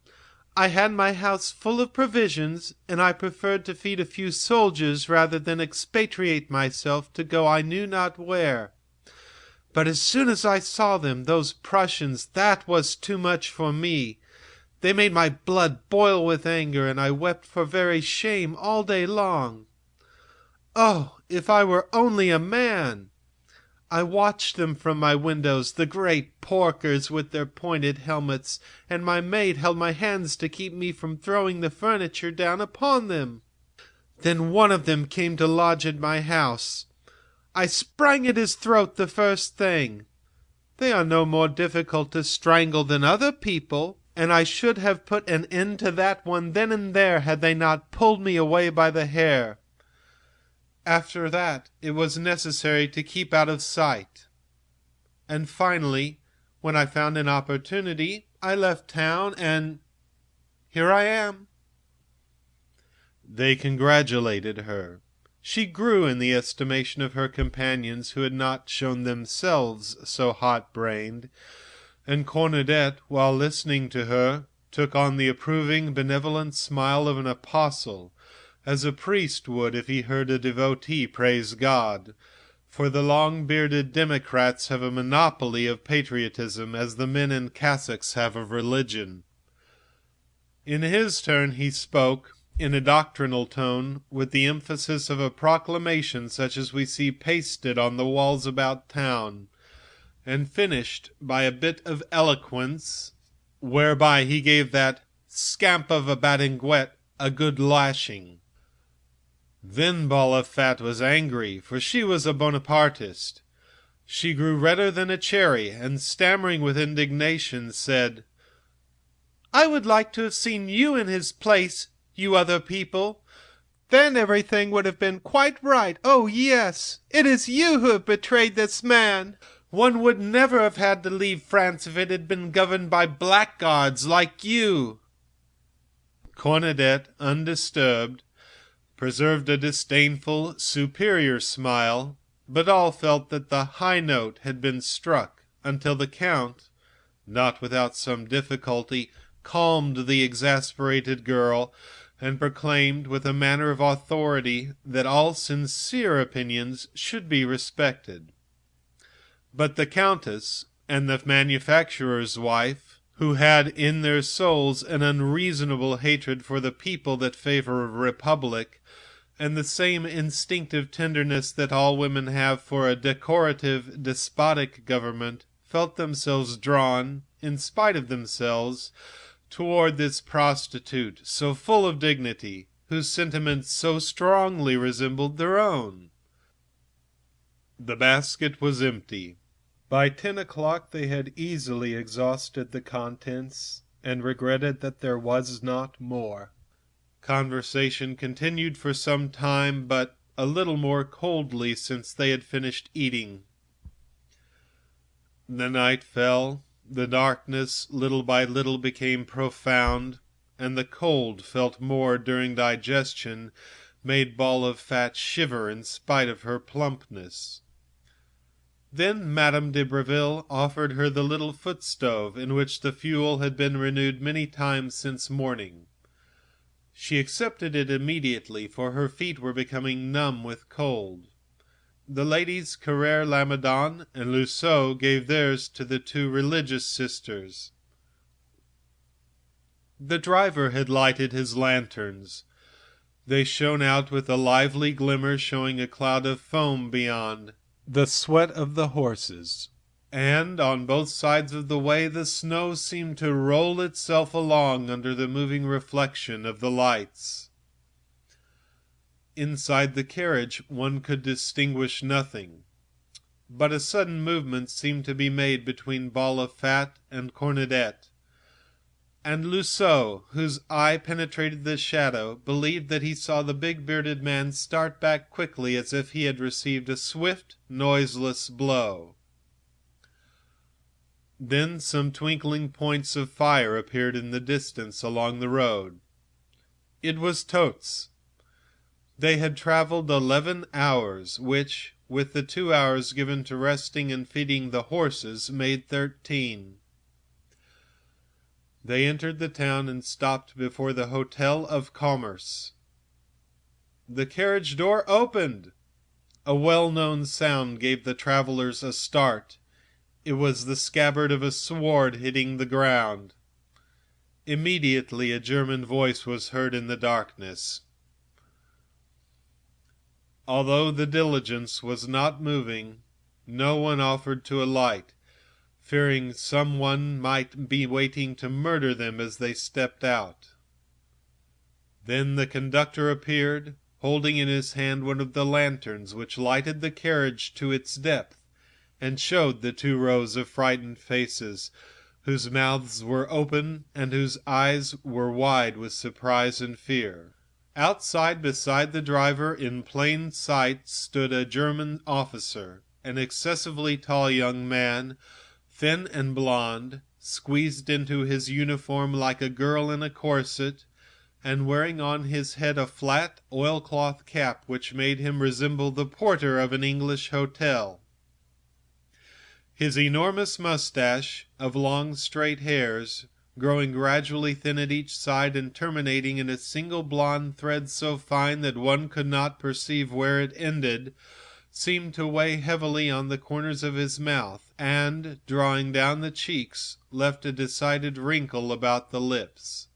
"I had my house full of provisions, and I preferred to feed a few soldiers rather than expatriate myself to go I knew not where. But as soon as I saw them, those Prussians, that was too much for me. They made my blood boil with anger, and I wept for very shame all day long. Oh, if I were only a man! I watched them from my windows, the great porkers with their pointed helmets, and my maid held my hands to keep me from throwing the furniture down upon them. Then one of them came to lodge at my house. I sprang at his throat the first thing. They are no more difficult to strangle than other people, and I should have put an end to that one then and there had they not pulled me away by the hair. After that it was necessary to keep out of sight. and finally, when I found an opportunity, I left town, and here I am." They congratulated her. She grew in the estimation of her companions who had not shown themselves so hot-brained, and Cornudet, while listening to her, took on the approving, benevolent smile of an apostle, as a priest would if he heard a devotee praise God, for the long-bearded Democrats have a monopoly of patriotism as the men in cassocks have of religion. In his turn he spoke, in a doctrinal tone, with the emphasis of a proclamation such as we see pasted on the walls about town, and finished by a bit of eloquence, whereby he gave that scamp of a Badinguet a good lashing. Then Boule was angry, for she was a Bonapartist. She grew redder than a cherry, and stammering with indignation, said, "I would like to have seen you in his place, you other people. Then everything would have been quite right. Oh, yes, it is you who have betrayed this man. One would never have had to leave France if it had been governed by blackguards like you." Cornudet, undisturbed, preserved a disdainful, superior smile, but all felt that the high note had been struck, until the Count, not without some difficulty, calmed the exasperated girl, and proclaimed with a manner of authority that all sincere opinions should be respected. But the Countess and the manufacturer's wife, who had in their souls an unreasonable hatred for the people that favor a republic, and the same instinctive tenderness that all women have for a decorative, despotic government, felt themselves drawn, in spite of themselves, toward this prostitute so full of dignity, whose sentiments so strongly resembled their own. The basket was empty. By 10 o'clock they had easily exhausted the contents, and regretted that there was not more. Conversation continued for some time, but a little more coldly since they had finished eating. The night fell, the darkness little by little became profound, and the cold felt more during digestion made Boule shiver in spite of her plumpness. Then Madame de Breville offered her the little foot-stove in which the fuel had been renewed many times since morning. She accepted it immediately, for her feet were becoming numb with cold. The ladies Carrère-Lamadon and Lousseau gave theirs to the two religious sisters. The driver had lighted his lanterns. They shone out with a lively glimmer, showing a cloud of foam beyond, the sweat of the horses, and on both sides of the way the snow seemed to roll itself along under the moving reflection of the lights. Inside the carriage one could distinguish nothing, but a sudden movement seemed to be made between Boule and Cornudet, and Lousseau, whose eye penetrated the shadow, believed that he saw the big bearded man start back quickly as if he had received a swift, noiseless blow. Then some twinkling points of fire appeared in the distance along the road. It was Totes. They had traveled 11 hours, which, with the 2 hours given to resting and feeding the horses, made 13. They entered the town and stopped before the Hotel of Commerce. The carriage door opened. A well-known sound gave the travelers a start. It was the scabbard of a sword hitting the ground. Immediately a German voice was heard in the darkness. Although the diligence was not moving, no one offered to alight, fearing someone might be waiting to murder them as they stepped out. Then the conductor appeared, holding in his hand one of the lanterns which lighted the carriage to its depth, and showed the 2 rows of frightened faces, whose mouths were open and whose eyes were wide with surprise and fear. Outside, beside the driver, in plain sight, stood a German officer, an excessively tall young man, thin and blond, squeezed into his uniform like a girl in a corset, and wearing on his head a flat oilcloth cap which made him resemble the porter of an English hotel. His enormous mustache, of long straight hairs, growing gradually thin at each side and terminating in a single blond thread so fine that one could not perceive where it ended, seemed to weigh heavily on the corners of his mouth, and, drawing down the cheeks, left a decided wrinkle about the lips.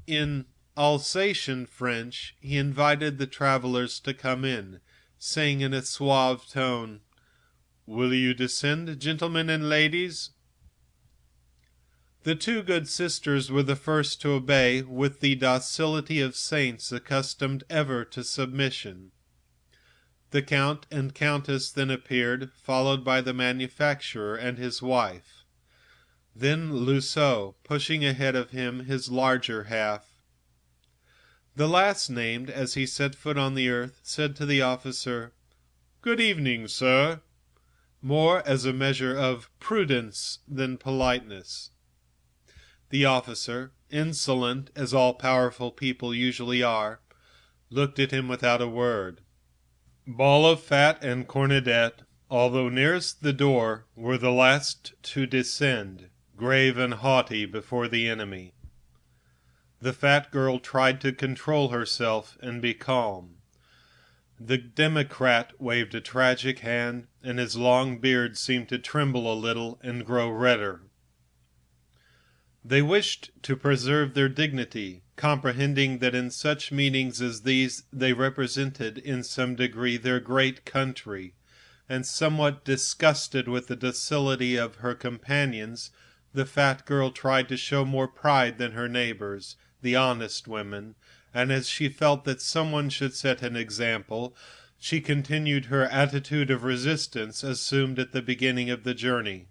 In Alsatian French he invited the travelers to come in, saying in a suave tone, "Will you descend, gentlemen and ladies?" The two good sisters were the first to obey with the docility of saints accustomed ever to submission. The Count and Countess then appeared, followed by the manufacturer and his wife. Then Lusseau, pushing ahead of him his larger half. The last named, as he set foot on the earth, said to the officer, "Good evening, sir," more as a measure of prudence than politeness. The officer, insolent as all-powerful people usually are, looked at him without a word. Ball of Fat and Cornudet, although nearest the door, were the last to descend, grave and haughty before the enemy. The fat girl tried to control herself and be calm. The Democrat waved a tragic hand, and his long beard seemed to tremble a little and grow redder. They wished to preserve their dignity, comprehending that in such meetings as these they represented in some degree their great country, and somewhat disgusted with the docility of her companions, the fat girl tried to show more pride than her neighbors, the honest women, and as she felt that someone should set an example, she continued her attitude of resistance assumed at the beginning of the journey.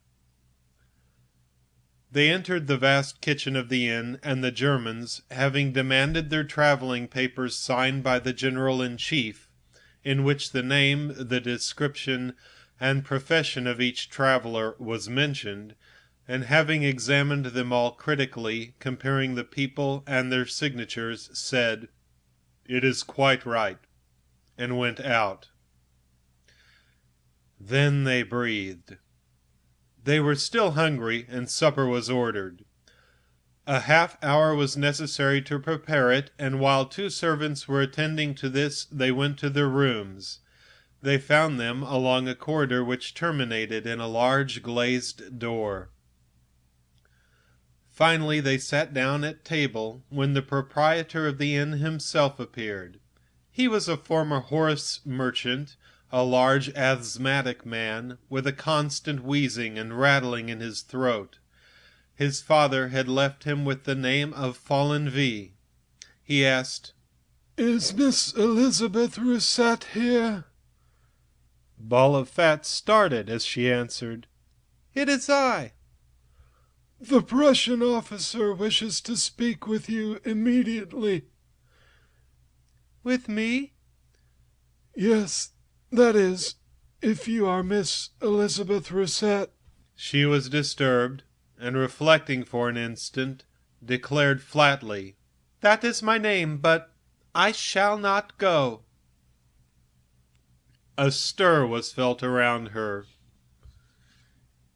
They entered the vast kitchen of the inn, and the Germans, having demanded their traveling papers signed by the general-in-chief, in which the name, the description, and profession of each traveler was mentioned, and having examined them all critically, comparing the people and their signatures, said, "It is quite right," and went out. Then they breathed. They were still hungry, and supper was ordered. A half-hour was necessary to prepare it, and while two servants were attending to this, they went to their rooms. They found them along a corridor which terminated in a large glazed door. Finally they sat down at table, when the proprietor of the inn himself appeared. He was a former horse merchant, a large asthmatic man, with a constant wheezing and rattling in his throat. His father had left him with the name of Follenvie. He asked, "Is Miss Elizabeth Rousset here?" Ball of Fat started as she answered, "It is I." "The Prussian officer wishes to speak with you immediately." "With me?" "Yes, that is, if you are Miss Elizabeth Rousset." She was disturbed, and reflecting for an instant, declared flatly, "That is my name, but I shall not go." A stir was felt around her.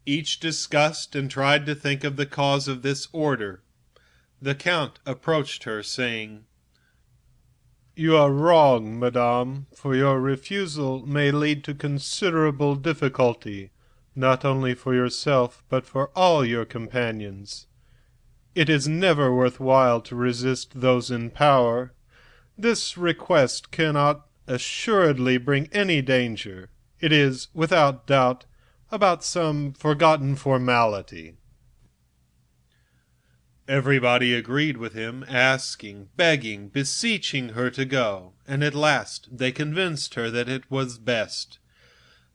Each discussed and tried to think of the cause of this order. The Count approached her, saying, "You are wrong, madame, for your refusal may lead to considerable difficulty, not only for yourself, but for all your companions. It is never worth while to resist those in power. This request cannot assuredly bring any danger. It is, without doubt, about some forgotten formality." Everybody agreed with him, asking, begging, beseeching her to go, and at last they convinced her that it was best.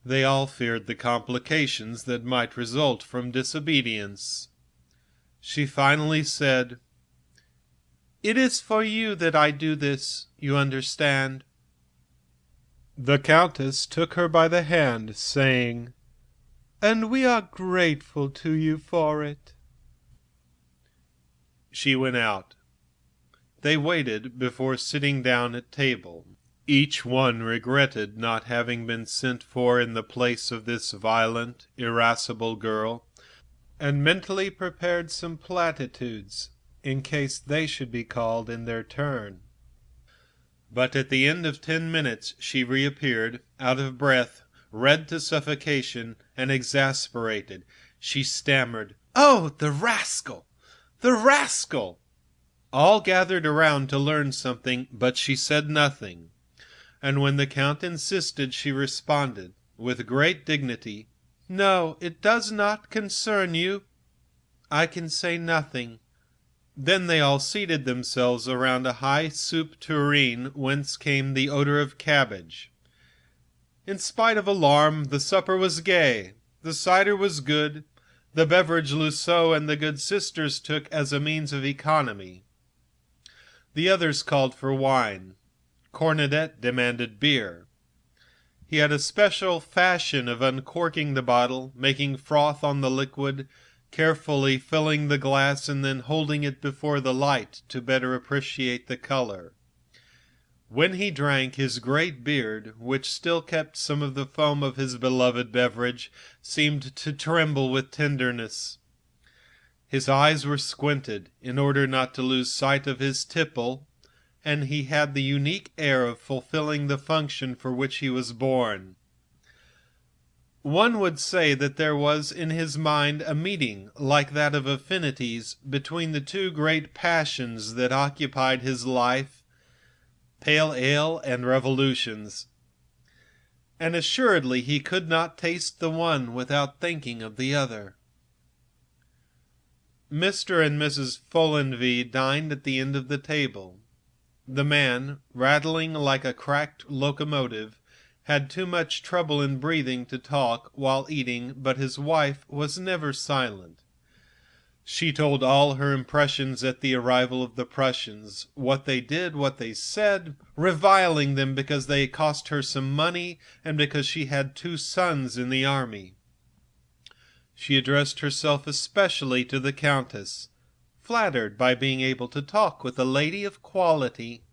They all feared the complications that might result from disobedience. She finally said, "It is for you that I do this, you understand." The Countess took her by the hand, saying, "And we are grateful to you for it." She went out. They waited before sitting down at table. Each one regretted not having been sent for in the place of this violent, irascible girl, and mentally prepared some platitudes in case they should be called in their turn. But at the end of 10 minutes she reappeared, out of breath, red to suffocation, and exasperated. She stammered, "Oh, the rascal! The rascal!" All gathered around to learn something, but she said nothing. And when the Count insisted, she responded, with great dignity, "No, it does not concern you. I can say nothing." Then they all seated themselves around a high soup tureen whence came the odor of cabbage. In spite of alarm, the supper was gay, the cider was good, the beverage Luceau and the good sisters took as a means of economy. The others called for wine. Cornudet demanded beer. He had a special fashion of uncorking the bottle, making froth on the liquid, carefully filling the glass, and then holding it before the light to better appreciate the color. When he drank, his great beard, which still kept some of the foam of his beloved beverage, seemed to tremble with tenderness. His eyes were squinted, in order not to lose sight of his tipple, and he had the unique air of fulfilling the function for which he was born. One would say that there was in his mind a meeting, like that of affinities, between the two great passions that occupied his life, pale ale and revolutions. And assuredly he could not taste the one without thinking of the other. Mr. and Mrs. Follenvie dined at the end of the table. The man, rattling like a cracked locomotive, had too much trouble in breathing to talk while eating, but his wife was never silent. She told all her impressions at the arrival of the Prussians, what they did, what they said, reviling them because they cost her some money and because she had 2 sons in the army. She addressed herself especially to the Countess, flattered by being able to talk with a lady of quality.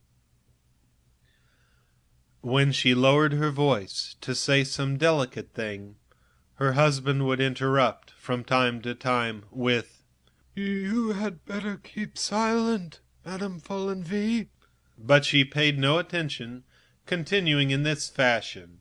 When she lowered her voice to say some delicate thing, her husband would interrupt from time to time with, "You had better keep silent, Madame Follenvie." But she paid no attention, continuing in this fashion.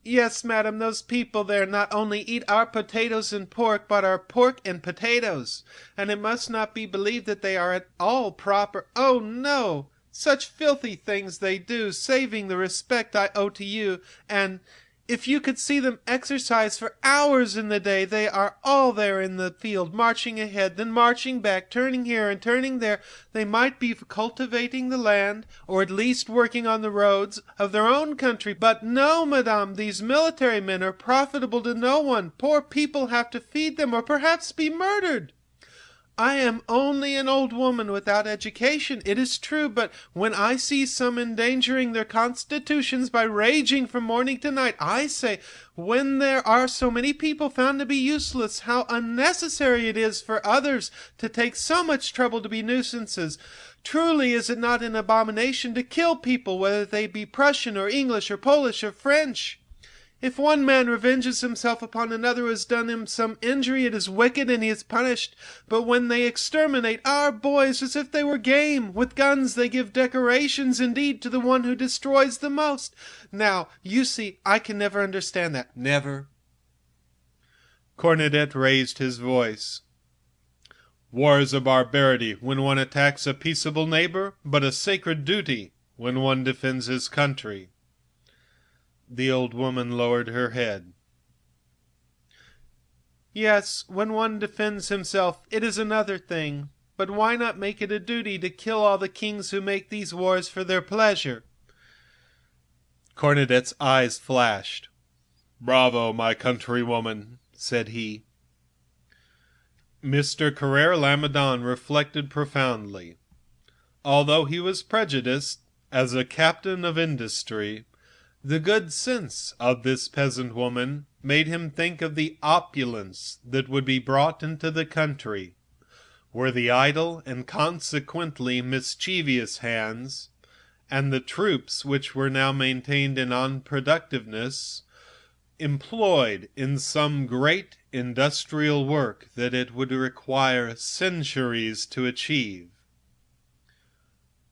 "Yes, madam, those people there not only eat our potatoes and pork, but our pork and potatoes, and it must not be believed that they are at all proper. Oh, no! Such filthy things they do, saving the respect I owe to you, and if you could see them exercise for hours in the day, they are all there in the field, marching ahead, then marching back, turning here and turning there. They might be cultivating the land, or at least working on the roads of their own country. But no, madame, these military men are profitable to no one. Poor people have to feed them, or perhaps be murdered. I am only an old woman without education, it is true, but when I see some endangering their constitutions by raging from morning to night, I say, when there are so many people found to be useless, how unnecessary it is for others to take so much trouble to be nuisances. Truly is it not an abomination to kill people, whether they be Prussian or English or Polish or French? If one man revenges himself upon another who has done him some injury, it is wicked, and he is punished. But when they exterminate our boys as if they were game, with guns they give decorations indeed to the one who destroys the most. Now, you see, I can never understand that. Never." Cornudet raised his voice. "War is a barbarity when one attacks a peaceable neighbor, but a sacred duty when one defends his country." The old woman lowered her head. "Yes, when one defends himself, it is another thing. But why not make it a duty to kill all the kings who make these wars for their pleasure?" Cornudet's eyes flashed. "Bravo, my countrywoman," said he. Mr. Carrère Lamadon reflected profoundly. Although he was prejudiced, as a captain of industry, The good sense of this peasant woman made him think of the opulence that would be brought into the country, where the idle and consequently mischievous hands, and the troops which were now maintained in unproductiveness, employed in some great industrial work that it would require centuries to achieve.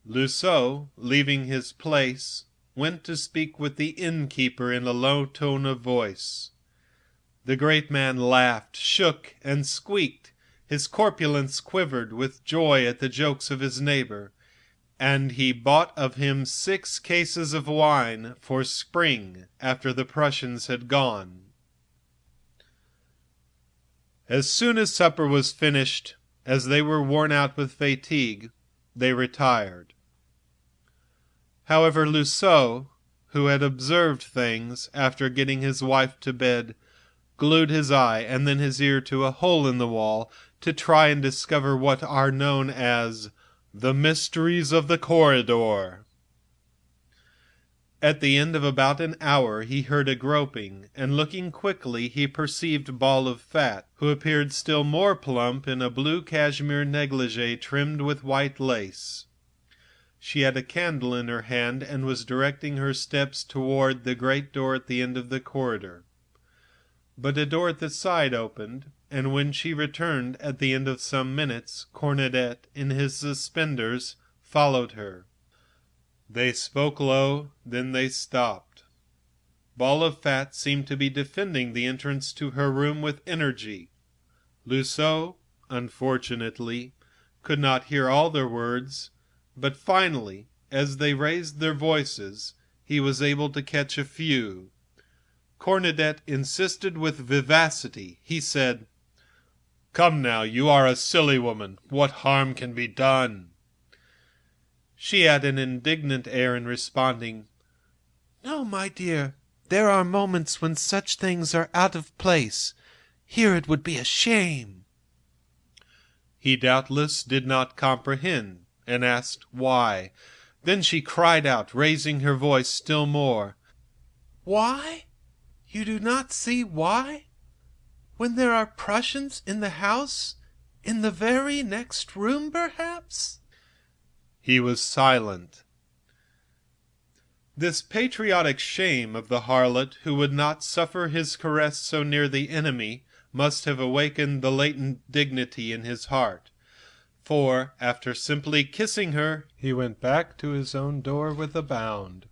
Loiseau, leaving his place, went to speak with the innkeeper in a low tone of voice. The great man laughed, shook, and squeaked. His corpulence quivered with joy at the jokes of his neighbor, and he bought of him 6 cases of wine for spring after the Prussians had gone. As soon as supper was finished, as they were worn out with fatigue, they retired. However, Loiseau, who had observed things after getting his wife to bed, glued his eye and then his ear to a hole in the wall to try and discover what are known as the mysteries of the corridor. At the end of about an hour he heard a groping, and looking quickly he perceived Boule of Fat, who appeared still more plump in a blue cashmere negligee trimmed with white lace. She had a candle in her hand and was directing her steps toward the great door at the end of the corridor. But a door at the side opened, and when she returned at the end of some minutes, Cornedet, in his suspenders, followed her. They spoke low, then they stopped. Boule of Fat seemed to be defending the entrance to her room with energy. Loiseau, unfortunately, could not hear all their words, but finally, as they raised their voices, he was able to catch a few. Cornedet insisted with vivacity. He said, "Come now, you are a silly woman. What harm can be done?" She had an indignant air in responding, "No, my dear, there are moments when such things are out of place. Here it would be a shame." He doubtless did not comprehend, and asked why. Then she cried out, raising her voice still more, "Why? You do not see why? When there are Prussians in the house, in the very next room, perhaps?" He was silent. This patriotic shame of the harlot who would not suffer his caress so near the enemy must have awakened the latent dignity in his heart, for, after simply kissing her, he went back to his own door with a bound.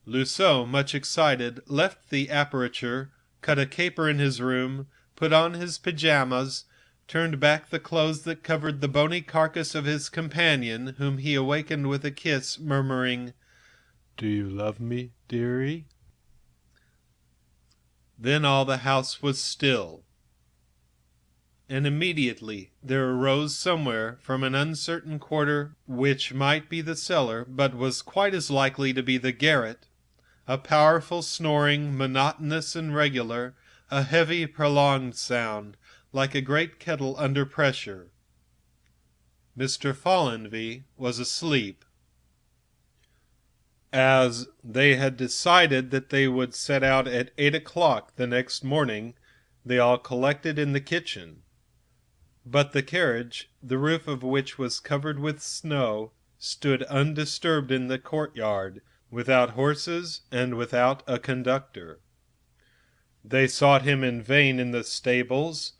Loiseau, much excited, left the aperture, cut a caper in his room, put on his pyjamas, turned back the clothes that covered the bony carcass of his companion, whom he awakened with a kiss, murmuring, "Do you love me, dearie?" Then all the house was still, and immediately there arose somewhere from an uncertain quarter, which might be the cellar, but was quite as likely to be the garret, a powerful snoring, monotonous and regular, a heavy, prolonged sound, like a great kettle under pressure. Mr. Follenvie was asleep. As they had decided that they would set out at 8 o'clock the next morning, they all collected in the kitchen. But the carriage, the roof of which was covered with snow, stood undisturbed in the courtyard, without horses and without a conductor. They sought him in vain in the stables,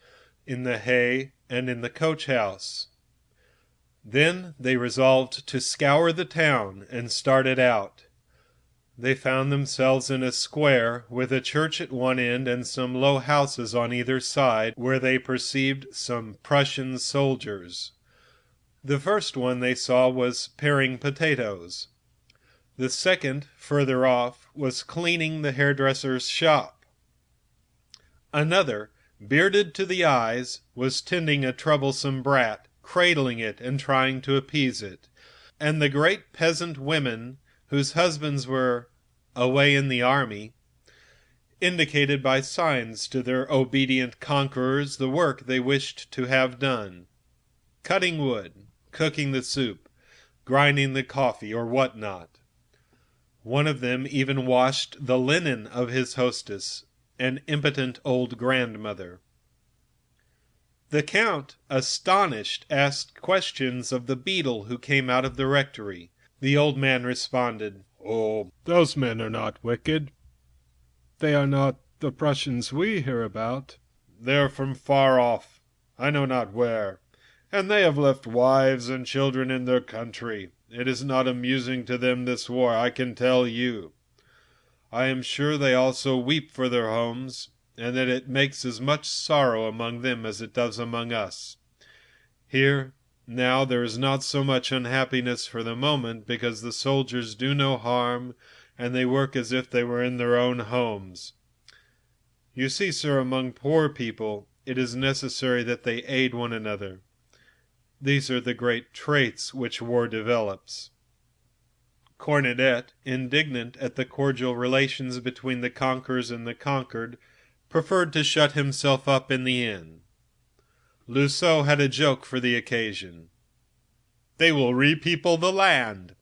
in the hay, and in the coach-house. Then they resolved to scour the town, and started out. They found themselves in a square, with a church at one end and some low houses on either side, where they perceived some Prussian soldiers. The first one they saw was paring potatoes. The second, further off, was cleaning the hairdresser's shop. Another, bearded to the eyes, was tending a troublesome brat, cradling it and trying to appease it. And the great peasant women, whose husbands were away in the army, indicated by signs to their obedient conquerors the work they wished to have done: cutting wood, cooking the soup, grinding the coffee, or what not. One of them even washed the linen of his hostess, an impotent old grandmother. The Count, astonished, asked questions of the beadle who came out of the rectory. The old man responded, "Oh, those men are not wicked. They are not the Prussians we hear about. They are from far off, I know not where, and they have left wives and children in their country. It is not amusing to them, this war, I can tell you. I am sure they also weep for their homes, and that it makes as much sorrow among them as it does among us. Here, now, there is not so much unhappiness for the moment, because the soldiers do no harm, and they work as if they were in their own homes. You see, sir, among poor people, it is necessary that they aid one another. These are the great traits which war develops." Cornedet, indignant at the cordial relations between the conquerors and the conquered, preferred to shut himself up in the inn. Loiseau had a joke for the occasion. "They will repeople the land."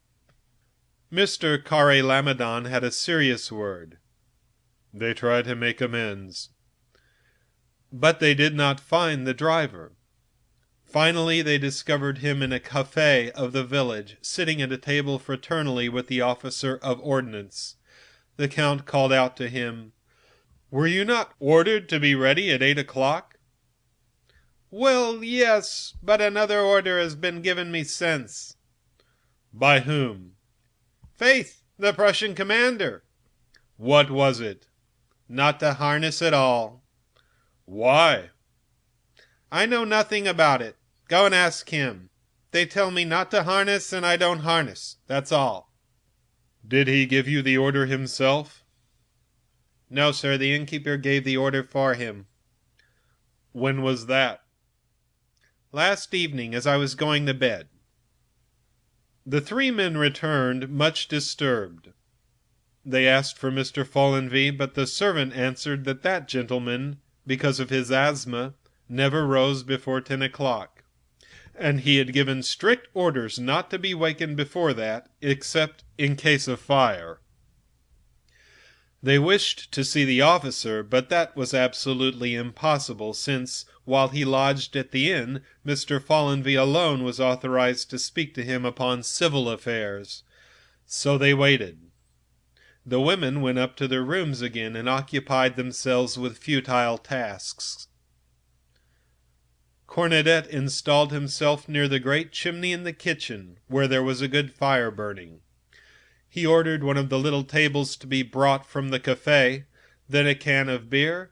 Mr. Carré Lamadon had a serious word. "They try to make amends." But they did not find the driver. Finally, they discovered him in a café of the village, sitting at a table fraternally with the officer of ordnance. The Count called out to him, "Were you not ordered to be ready at 8 o'clock?" "Well, yes, but another order has been given me since." "By whom?" "Faith, the Prussian commander." "What was it?" "Not to harness at all." "Why?" "I know nothing about it. Go and ask him. They tell me not to harness, and I don't harness. That's all." "Did he give you the order himself?" "No, sir, the innkeeper gave the order for him." "When was that?" "Last evening, as I was going to bed." The three men returned, much disturbed. They asked for Mr. Follenvie, but the servant answered that that gentleman, because of his asthma, never rose before 10 o'clock, and he had given strict orders not to be wakened before that, except in case of fire. They wished to see the officer, but that was absolutely impossible, since, while he lodged at the inn, Mr. Follenvie alone was authorized to speak to him upon civil affairs. So they waited. The women went up to their rooms again and occupied themselves with futile tasks. Cornedet installed himself near the great chimney in the kitchen, where there was a good fire burning. He ordered one of the little tables to be brought from the café, then a can of beer.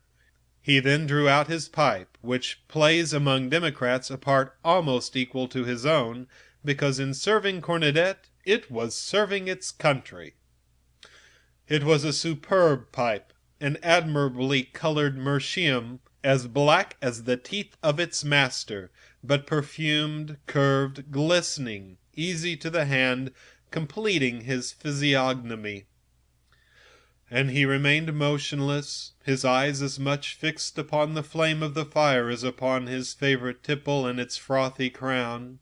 He then drew out his pipe, which plays among democrats a part almost equal to his own, because in serving Cornedet it was serving its country. It was a superb pipe, an admirably colored meerschaum, as black as the teeth of its master, but perfumed, curved, glistening, easy to the hand, completing his physiognomy. And he remained motionless, his eyes as much fixed upon the flame of the fire as upon his favorite tipple and its frothy crown.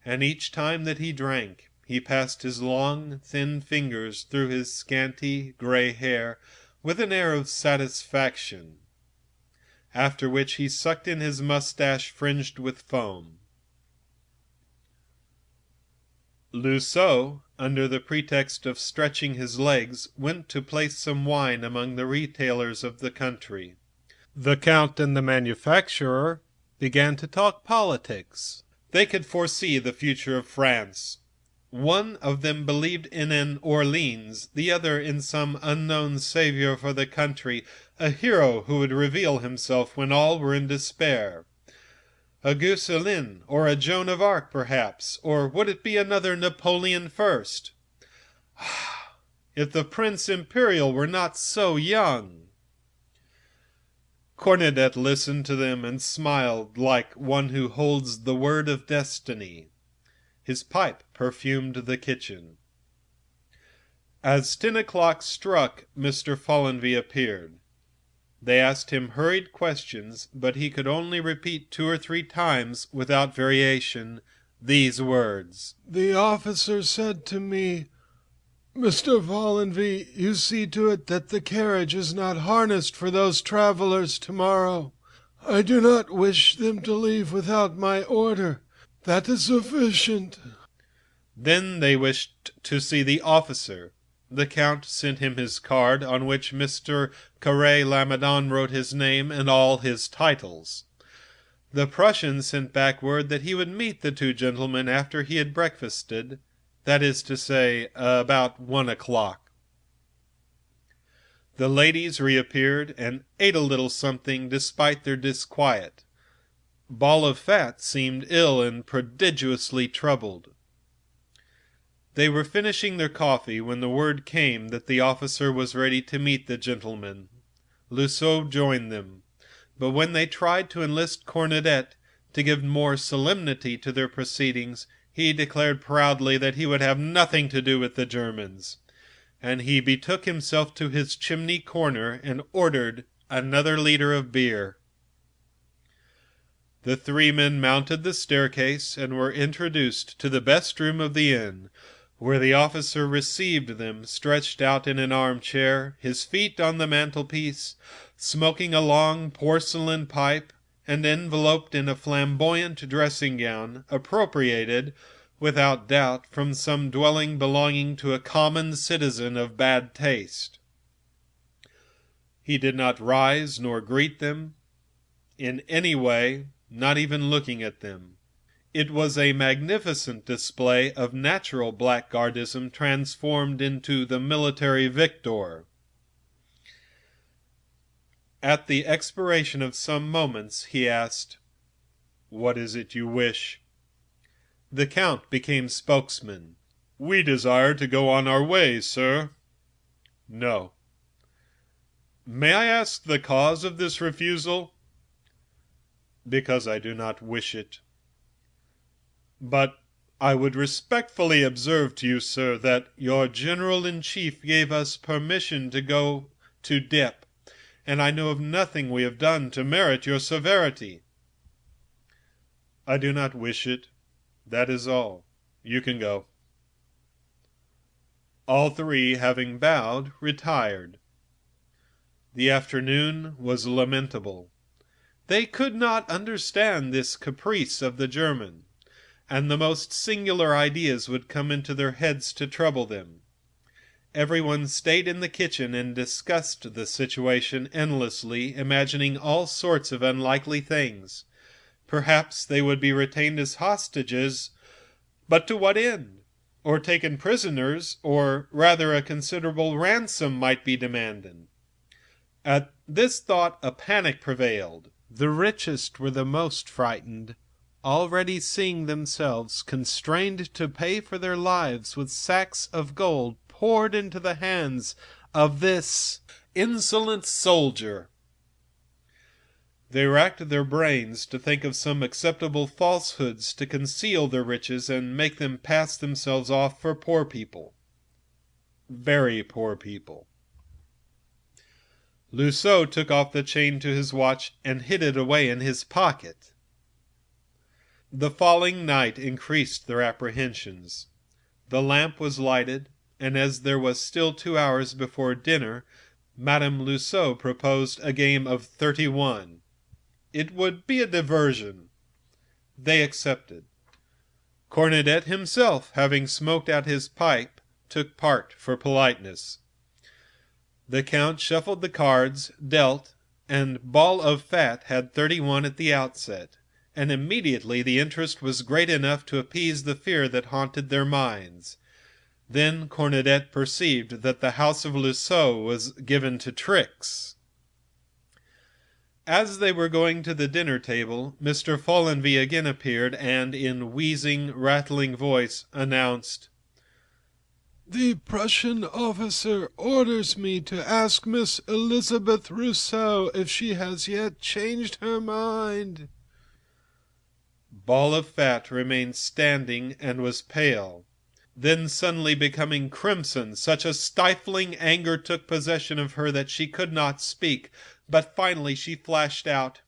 And each time that he drank, he passed his long, thin fingers through his scanty, gray hair with an air of satisfaction, after which he sucked in his mustache fringed with foam. Loiseau, under the pretext of stretching his legs, went to place some wine among the retailers of the country. The Count and the manufacturer began to talk politics. They could foresee the future of France. One of them believed in an Orleans, the other in some unknown savior for the country, a hero who would reveal himself when all were in despair. A Gosselin, or a Joan of Arc, perhaps, or would it be another Napoleon I? If the Prince Imperial were not so young! Cornedet listened to them and smiled like one who holds the word of destiny. His pipe perfumed the kitchen. As 10 o'clock struck, Mr. Follenvie appeared. They asked him hurried questions, but he could only repeat 2 or 3 times, without variation, these words: "The officer said to me, Mr. Vollenvie, you see to it that the carriage is not harnessed for those travelers tomorrow. I do not wish them to leave without my order. That is sufficient." Then they wished to see the officer. The Count sent him his card, on which Mr. Carré-Lamadon wrote his name and all his titles. The Prussian sent back word that he would meet the two gentlemen after he had breakfasted, that is to say, about 1 o'clock. The ladies reappeared and ate a little something despite their disquiet. Ball of Fat seemed ill and prodigiously troubled. They were finishing their coffee when the word came that the officer was ready to meet the gentlemen. Loiseau joined them, but when they tried to enlist Cornudet to give more solemnity to their proceedings, he declared proudly that he would have nothing to do with the Germans, and he betook himself to his chimney corner and ordered another liter of beer. The three men mounted the staircase and were introduced to the best room of the inn, where the officer received them stretched out in an armchair, his feet on the mantelpiece, smoking a long porcelain pipe, and enveloped in a flamboyant dressing-gown, appropriated, without doubt, from some dwelling belonging to a common citizen of bad taste. He did not rise nor greet them in any way, not even looking at them. It was a magnificent display of natural blackguardism transformed into the military victor. At the expiration of some moments, he asked, "What is it you wish?" The Count became spokesman. "We desire to go on our way, sir." "No." "May I ask the cause of this refusal?" "Because I do not wish it." "But I would respectfully observe to you, sir, that your General-in-Chief gave us permission to go to Dieppe, and I know of nothing we have done to merit your severity." "I do not wish it. That is all. You can go." All three, having bowed, retired. The afternoon was lamentable. They could not understand this caprice of the German, and the most singular ideas would come into their heads to trouble them. Everyone stayed in the kitchen and discussed the situation endlessly, imagining all sorts of unlikely things. Perhaps they would be retained as hostages, but to what end? Or taken prisoners, or rather a considerable ransom might be demanded. At this thought a panic prevailed. The richest were the most frightened, already seeing themselves constrained to pay for their lives with sacks of gold poured into the hands of this insolent soldier. They racked their brains to think of some acceptable falsehoods to conceal their riches and make them pass themselves off for poor people. Very poor people. Loiseau took off the chain to his watch and hid it away in his pocket. The falling night increased their apprehensions. The lamp was lighted, and as there was still 2 hours before dinner, Madame Loiseau proposed a game of 31. It would be a diversion. They accepted. Cornudet himself, having smoked out his pipe, took part for politeness. The Count shuffled the cards, dealt, and Ball of Fat had 31 at the outset, and immediately the interest was great enough to appease the fear that haunted their minds. Then Cornudet perceived that the house of Loiseau was given to tricks. As they were going to the dinner table, Mr. Follenvie again appeared, and in wheezing, rattling voice announced, "The Prussian officer orders me to ask Miss Elizabeth Rousseau if she has yet changed her mind." Ball of Fat remained standing and was pale. Then suddenly becoming crimson, such a stifling anger took possession of her that she could not speak, but finally she flashed out,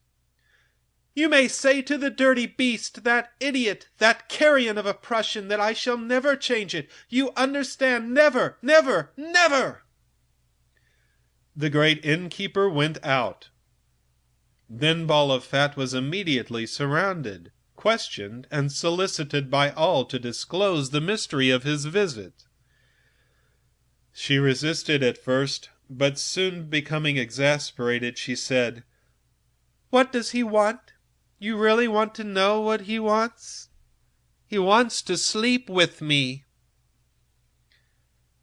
You may say to the dirty beast, that idiot, that carrion of a Prussian, that I shall never change it. You understand? Never, never, never!" The great innkeeper went out. Then Ball of Fat was immediately surrounded, questioned, and solicited by all to disclose the mystery of his visit. She resisted at first, but soon becoming exasperated, she said, "What does he want? You really want to know what he wants? He wants to sleep with me."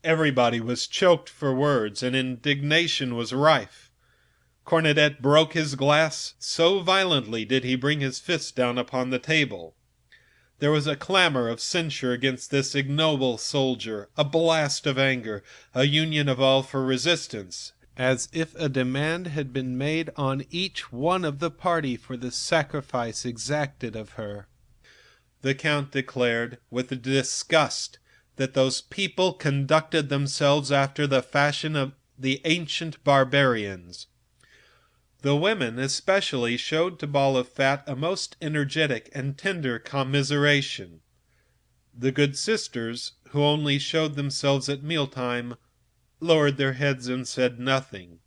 Everybody was choked for words, and indignation was rife. Cornudet broke his glass, so violently did he bring his fist down upon the table. There was a clamor of censure against this ignoble soldier, a blast of anger, a union of all for resistance, as if a demand had been made on each one of the party for the sacrifice exacted of her. The Count declared, with disgust, that those people conducted themselves after the fashion of the ancient barbarians. The women especially showed to Ball of Fat a most energetic and tender commiseration. The good sisters, who only showed themselves at mealtime, lowered their heads and said nothing.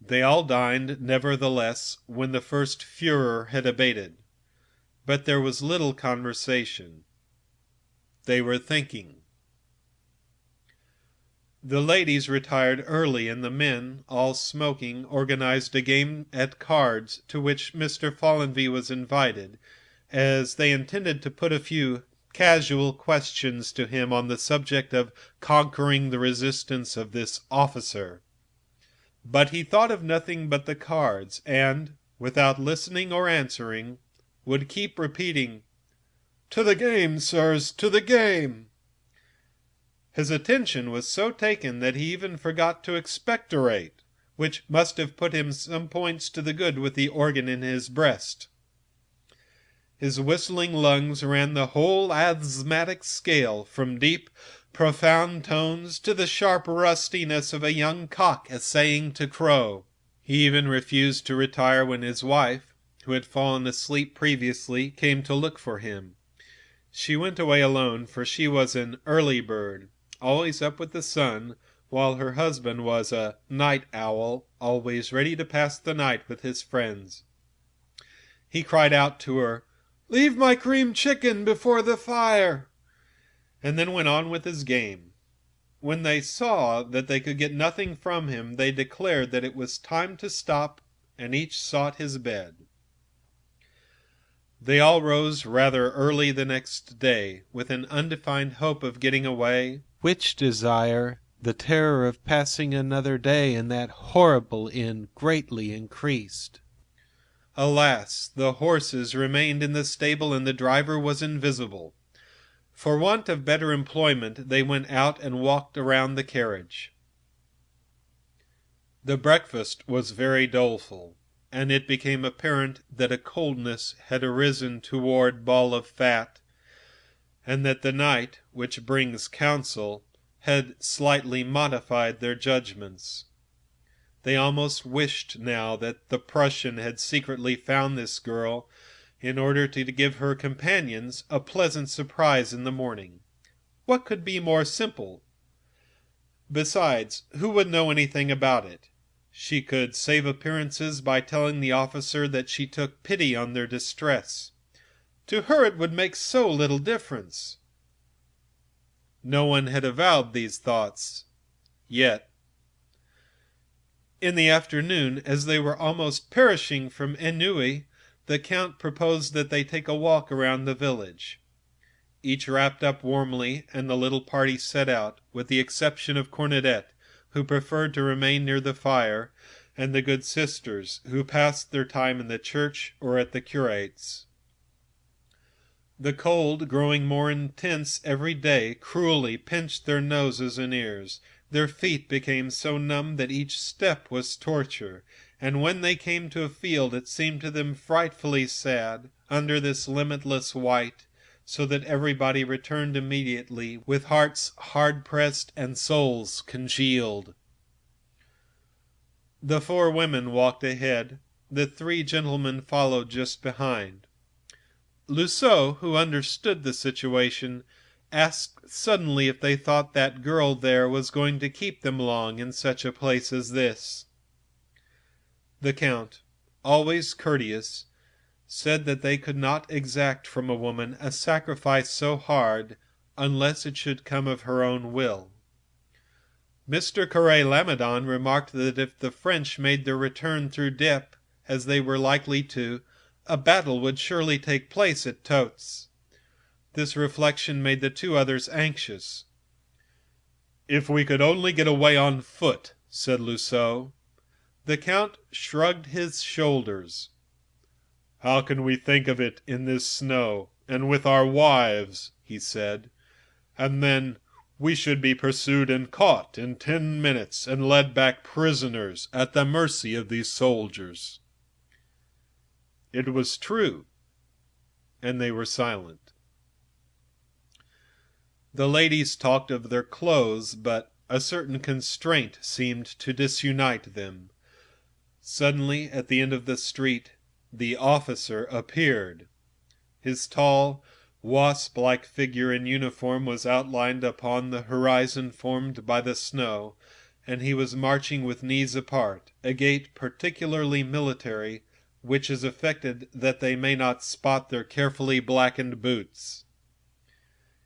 They all dined, nevertheless, when the first furor had abated, but there was little conversation. They were thinking. The ladies retired early, and the men, all smoking, organized a game at cards, to which Mr. Follenvie was invited, as they intended to put a few casual questions to him on the subject of conquering the resistance of this officer. But he thought of nothing but the cards, and, without listening or answering, would keep repeating, "To the game, sirs, to the game!" His attention was so taken that he even forgot to expectorate, which must have put him some points to the good with the organ in his breast. His whistling lungs ran the whole asthmatic scale, from deep, profound tones to the sharp rustiness of a young cock essaying to crow. He even refused to retire when his wife, who had fallen asleep previously, came to look for him. She went away alone, for she was an early bird, always up with the sun, while her husband was a night owl, always ready to pass the night with his friends. He cried out to her, "Leave my cream chicken before the fire," and then went on with his game. When they saw that they could get nothing from him, they declared that it was time to stop, and each sought his bed. They all rose rather early the next day, with an undefined hope of getting away, which desire the terror of passing another day in that horrible inn greatly increased. Alas, the horses remained in the stable, and the driver was invisible. For want of better employment, they went out and walked around the carriage. The breakfast was very doleful, and it became apparent that a coldness had arisen toward Ball of Fat, and that the night, which brings counsel, had slightly modified their judgments. They almost wished now that the Prussian had secretly found this girl, in order to give her companions a pleasant surprise in the morning. What could be more simple? Besides, who would know anything about it? She could save appearances by telling the officer that she took pity on their distress. To her it would make so little difference. No one had avowed these thoughts yet. In the afternoon, as they were almost perishing from ennui, the Count proposed that they take a walk around the village. Each wrapped up warmly, and the little party set out, with the exception of Cornudet, who preferred to remain near the fire, and the good sisters, who passed their time in the church or at the curate's. The cold, growing more intense every day, cruelly pinched their noses and ears. Their feet became so numb that each step was torture, and when they came to a field it seemed to them frightfully sad, under this limitless white, so that everybody returned immediately, with hearts hard-pressed and souls congealed. The four women walked ahead, The three gentlemen followed just behind. Luceau, who understood the situation, asked suddenly if they thought that girl there was going to keep them long in such a place as this. The Count, always courteous, said that they could not exact from a woman a sacrifice so hard unless it should come of her own will. Mr. Carré-Lamadon remarked that if the French made their return through Dieppe, as they were likely to, a battle would surely take place at Totes. This reflection made the two others anxious. "If we could only get away on foot," said Luceau. The Count shrugged his shoulders. "How can we think of it in this snow, and with our wives?" he said. "And then we should be pursued and caught in 10 minutes, and led back prisoners at the mercy of these soldiers." It was true, and they were silent. The ladies talked of their clothes, but a certain constraint seemed to disunite them. Suddenly, at the end of the street, the officer appeared. His tall, wasp-like figure in uniform was outlined upon the horizon formed by the snow, and he was marching with knees apart, a gait particularly military, which is affected that they may not spot their carefully blackened boots.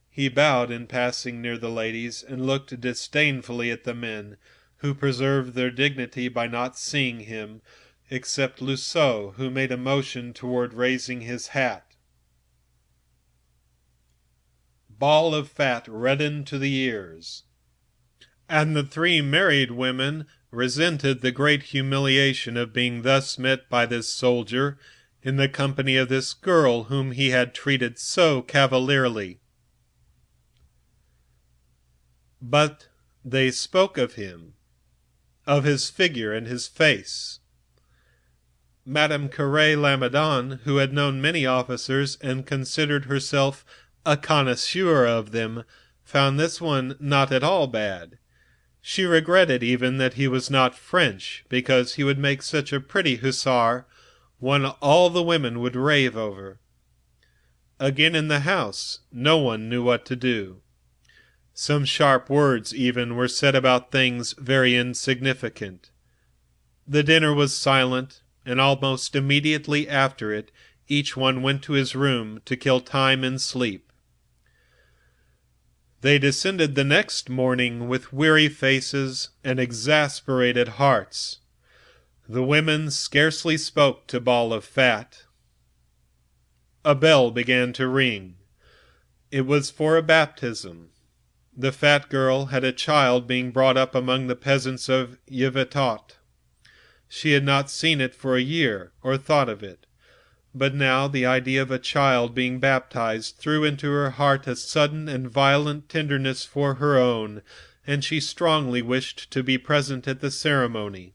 He bowed in passing near the ladies, and looked disdainfully at the men, who preserved their dignity by not seeing him, except Luceau, who made a motion toward raising his hat. Ball of Fat reddened to the ears, and the three married women resented the great humiliation of being thus met by this soldier in the company of this girl whom he had treated so cavalierly. But they spoke of him, of his figure and his face. Madame Carré-Lamadon, who had known many officers and considered herself a connoisseur of them, found this one not at all bad. She regretted even that he was not French, because he would make such a pretty hussar, one all the women would rave over. Again in the house, no one knew what to do. Some sharp words even were said about things very insignificant. The dinner was silent, and almost immediately after it, each one went to his room to kill time in sleep. They descended the next morning with weary faces and exasperated hearts. The women scarcely spoke to Ball of Fat. A bell began to ring. It was for a baptism. The fat girl had a child being brought up among the peasants of Yvetot. She had not seen it for a year, or thought of it. But now the idea of a child being baptized threw into her heart a sudden and violent tenderness for her own, and she strongly wished to be present at the ceremony.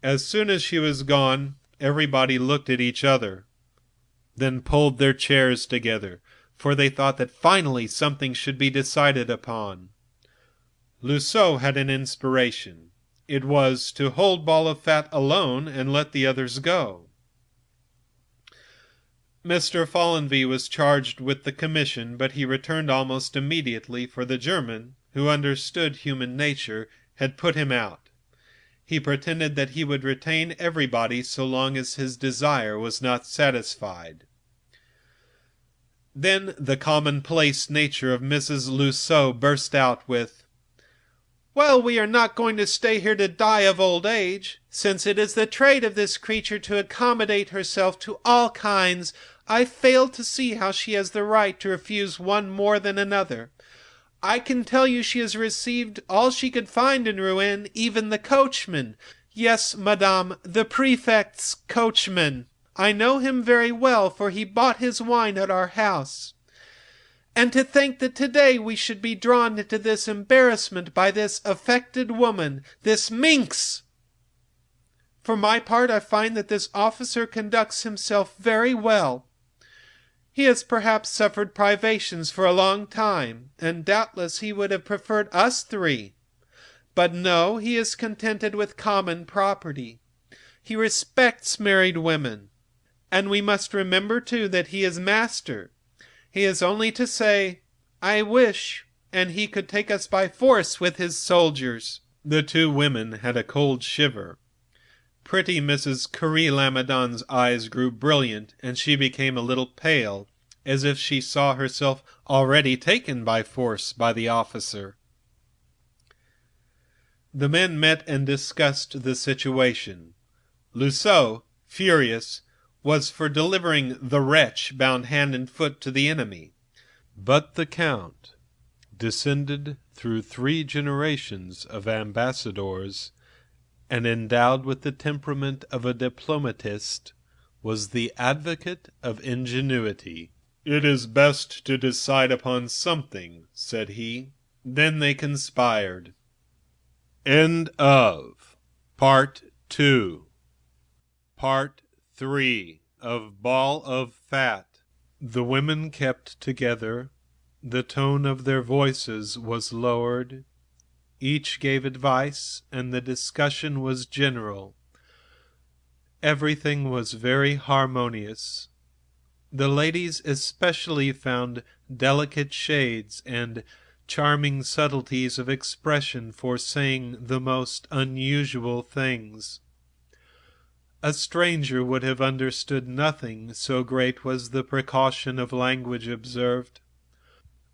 As soon as she was gone, everybody looked at each other, then pulled their chairs together, for they thought that finally something should be decided upon. Luceau had an inspiration. It was to hold Ball of Fat alone and let the others go. Mr. Follenvie was charged with the commission, but he returned almost immediately, for the German, who understood human nature, had put him out. He pretended that he would retain everybody so long as his desire was not satisfied. Then the commonplace nature of Mrs. Luceau burst out with, "Well, we are not going to stay here to die of old age. Since it is the trade of this creature to accommodate herself to all kinds, I fail to see how she has the right to refuse one more than another. I can tell you she has received all she could find in Rouen, even the coachman. Yes, madame, the prefect's coachman. I know him very well, for he bought his wine at our house. And to think that today we should be drawn into this embarrassment by this affected woman, this minx! For my part, I find that this officer conducts himself very well. He has perhaps suffered privations for a long time, and doubtless he would have preferred us three. But no, he is contented with common property. He respects married women. And we must remember, too, that he is master. He has only to say, 'I wish,' and he could take us by force with his soldiers." The two women had a cold shiver. Pretty Mrs. Carré-Lamadon's eyes grew brilliant, and she became a little pale, as if she saw herself already taken by force by the officer. The men met and discussed the situation. Luceau, furious, was for delivering the wretch bound hand and foot to the enemy. But the Count, descended through 3 generations of ambassadors, and endowed with the temperament of a diplomatist, was the advocate of ingenuity. "It is best to decide upon something," said he. Then they conspired. End of Part 2. Part 3 of Ball of Fat. The women kept together. The tone of their voices was lowered. Each gave advice, and the discussion was general. Everything was very harmonious. The ladies especially found delicate shades and charming subtleties of expression for saying the most unusual things. A stranger would have understood nothing, so great was the precaution of language observed.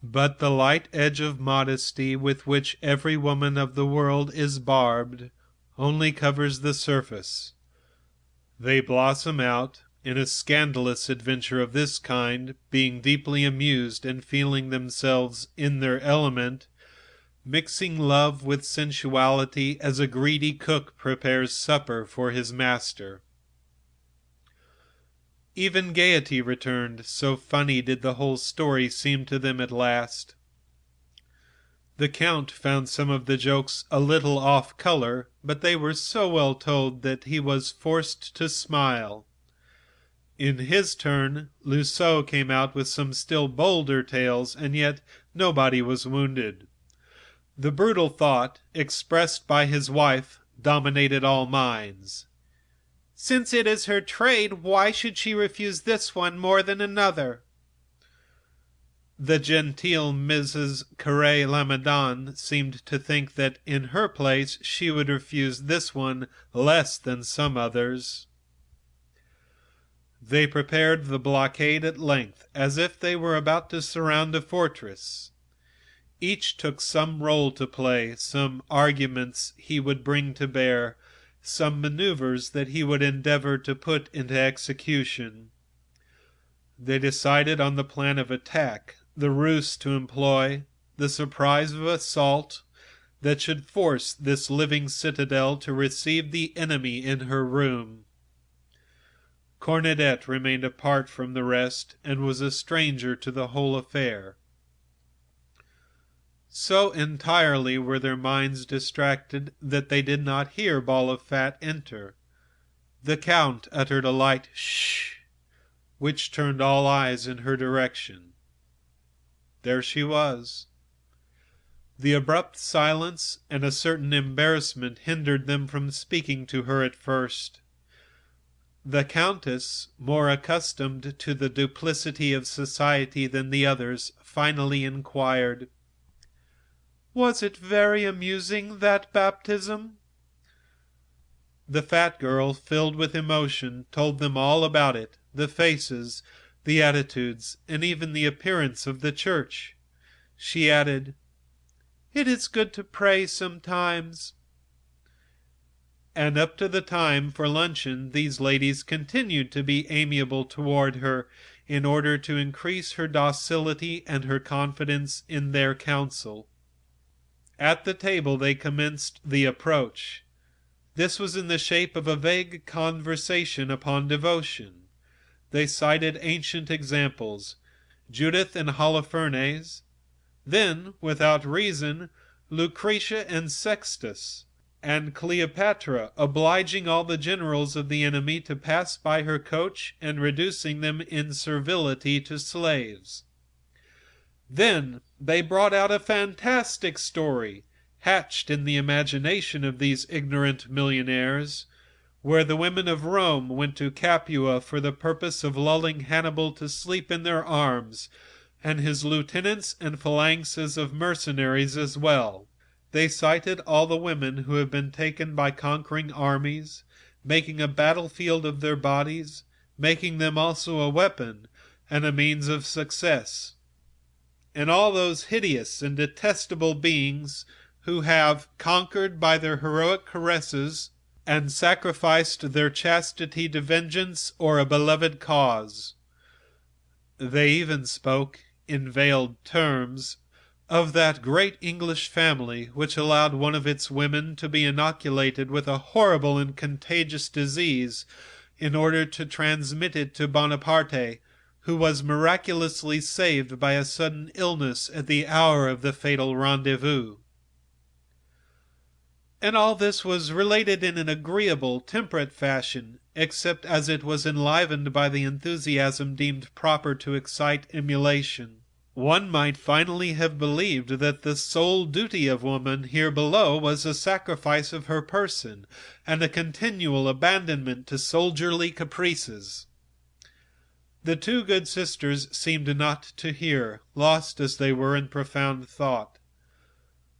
But the light edge of modesty with which every woman of the world is barbed only covers the surface. They blossom out in a scandalous adventure of this kind, being deeply amused and feeling themselves in their element, mixing love with sensuality as a greedy cook prepares supper for his master. Even gaiety returned, so funny did the whole story seem to them at last. The Count found some of the jokes a little off color, but they were so well told that he was forced to smile. In his turn, Luceau came out with some still bolder tales, and yet nobody was wounded. The brutal thought, expressed by his wife, dominated all minds. "Since it is her trade, why should she refuse this one more than another?" The genteel Mrs. Carré-Lamadon seemed to think that in her place she would refuse this one less than some others. They prepared the blockade at length, as if they were about to surround a fortress. Each took some role to play, some arguments he would bring to bear, some maneuvers that he would endeavor to put into execution. They decided on the plan of attack, the ruse to employ, the surprise of assault that should force this living citadel to receive the enemy in her room. Cornadette remained apart from the rest, and was a stranger to the whole affair. So entirely were their minds distracted that they did not hear Ball of Fat enter. The Count uttered a light "shh," which turned all eyes in her direction. There she was. The abrupt silence and a certain embarrassment hindered them from speaking to her at first. The Countess, more accustomed to the duplicity of society than the others, finally inquired, "Was it very amusing, that baptism?" The fat girl, filled with emotion, told them all about it, the faces, the attitudes, and even the appearance of the church. She added, "It is good to pray sometimes." And up to the time for luncheon these ladies continued to be amiable toward her, in order to increase her docility and her confidence in their counsel. At the table they commenced the approach. This was in the shape of a vague conversation upon devotion. They cited ancient examples, Judith and Holofernes, then, without reason, Lucretia and Sextus, and Cleopatra obliging all the generals of the enemy to pass by her coach and reducing them in servility to slaves. Then they brought out a fantastic story, hatched in the imagination of these ignorant millionaires, where the women of Rome went to Capua for the purpose of lulling Hannibal to sleep in their arms, and his lieutenants and phalanxes of mercenaries as well. They cited all the women who have been taken by conquering armies, making a battlefield of their bodies, making them also a weapon and a means of success, and all those hideous and detestable beings who have conquered by their heroic caresses and sacrificed their chastity to vengeance or a beloved cause. They even spoke, in veiled terms, of that great English family which allowed one of its women to be inoculated with a horrible and contagious disease in order to transmit it to Bonaparte, who was miraculously saved by a sudden illness at the hour of the fatal rendezvous. And all this was related in an agreeable, temperate fashion, except as it was enlivened by the enthusiasm deemed proper to excite emulation. One might finally have believed that the sole duty of woman here below was a sacrifice of her person, and a continual abandonment to soldierly caprices. The two good sisters seemed not to hear, lost as they were in profound thought.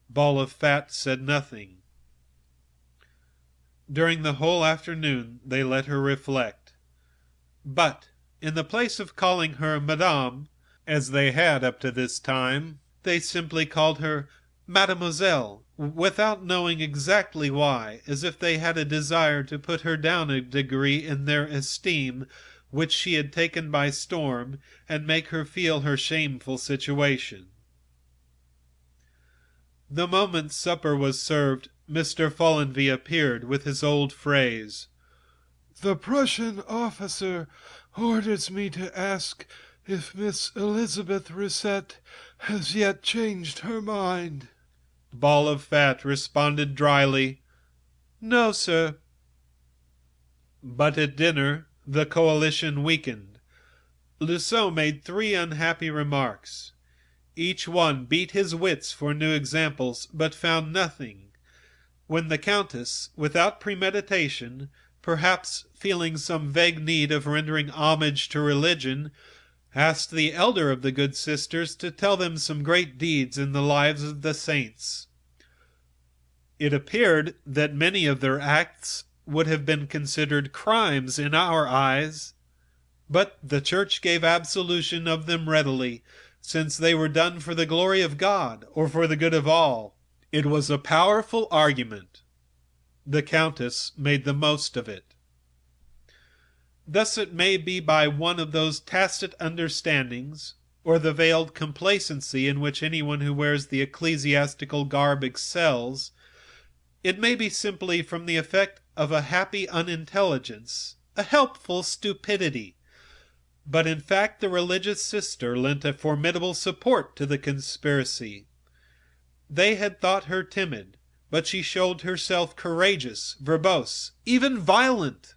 Ball of Fat said nothing. During the whole afternoon they let her reflect. But, in the place of calling her Madame, as they had up to this time, they simply called her Mademoiselle, without knowing exactly why, as if they had a desire to put her down a degree in their esteem, which she had taken by storm, and make her feel her shameful situation. The moment supper was served, Mr. Follenvie appeared with his old phrase. "The Prussian officer orders me to ask if Miss Elizabeth Risette has yet changed her mind." Ball of Fat responded dryly, "No, sir." But at dinner the coalition weakened. Luceau made 3 unhappy remarks. Each one beat his wits for new examples, but found nothing, when the Countess, without premeditation, perhaps feeling some vague need of rendering homage to religion, asked the elder of the good sisters to tell them some great deeds in the lives of the saints. It appeared that many of their acts would have been considered crimes in our eyes, but the Church gave absolution of them readily, since they were done for the glory of God, or for the good of all. It was a powerful argument. The Countess made the most of it. Thus it may be by one of those tacit understandings, or the veiled complacency in which anyone who wears the ecclesiastical garb excels. It may be simply from the effect of a happy unintelligence, a helpful stupidity. But in fact the religious sister lent a formidable support to the conspiracy. They had thought her timid, but she showed herself courageous, verbose, even violent.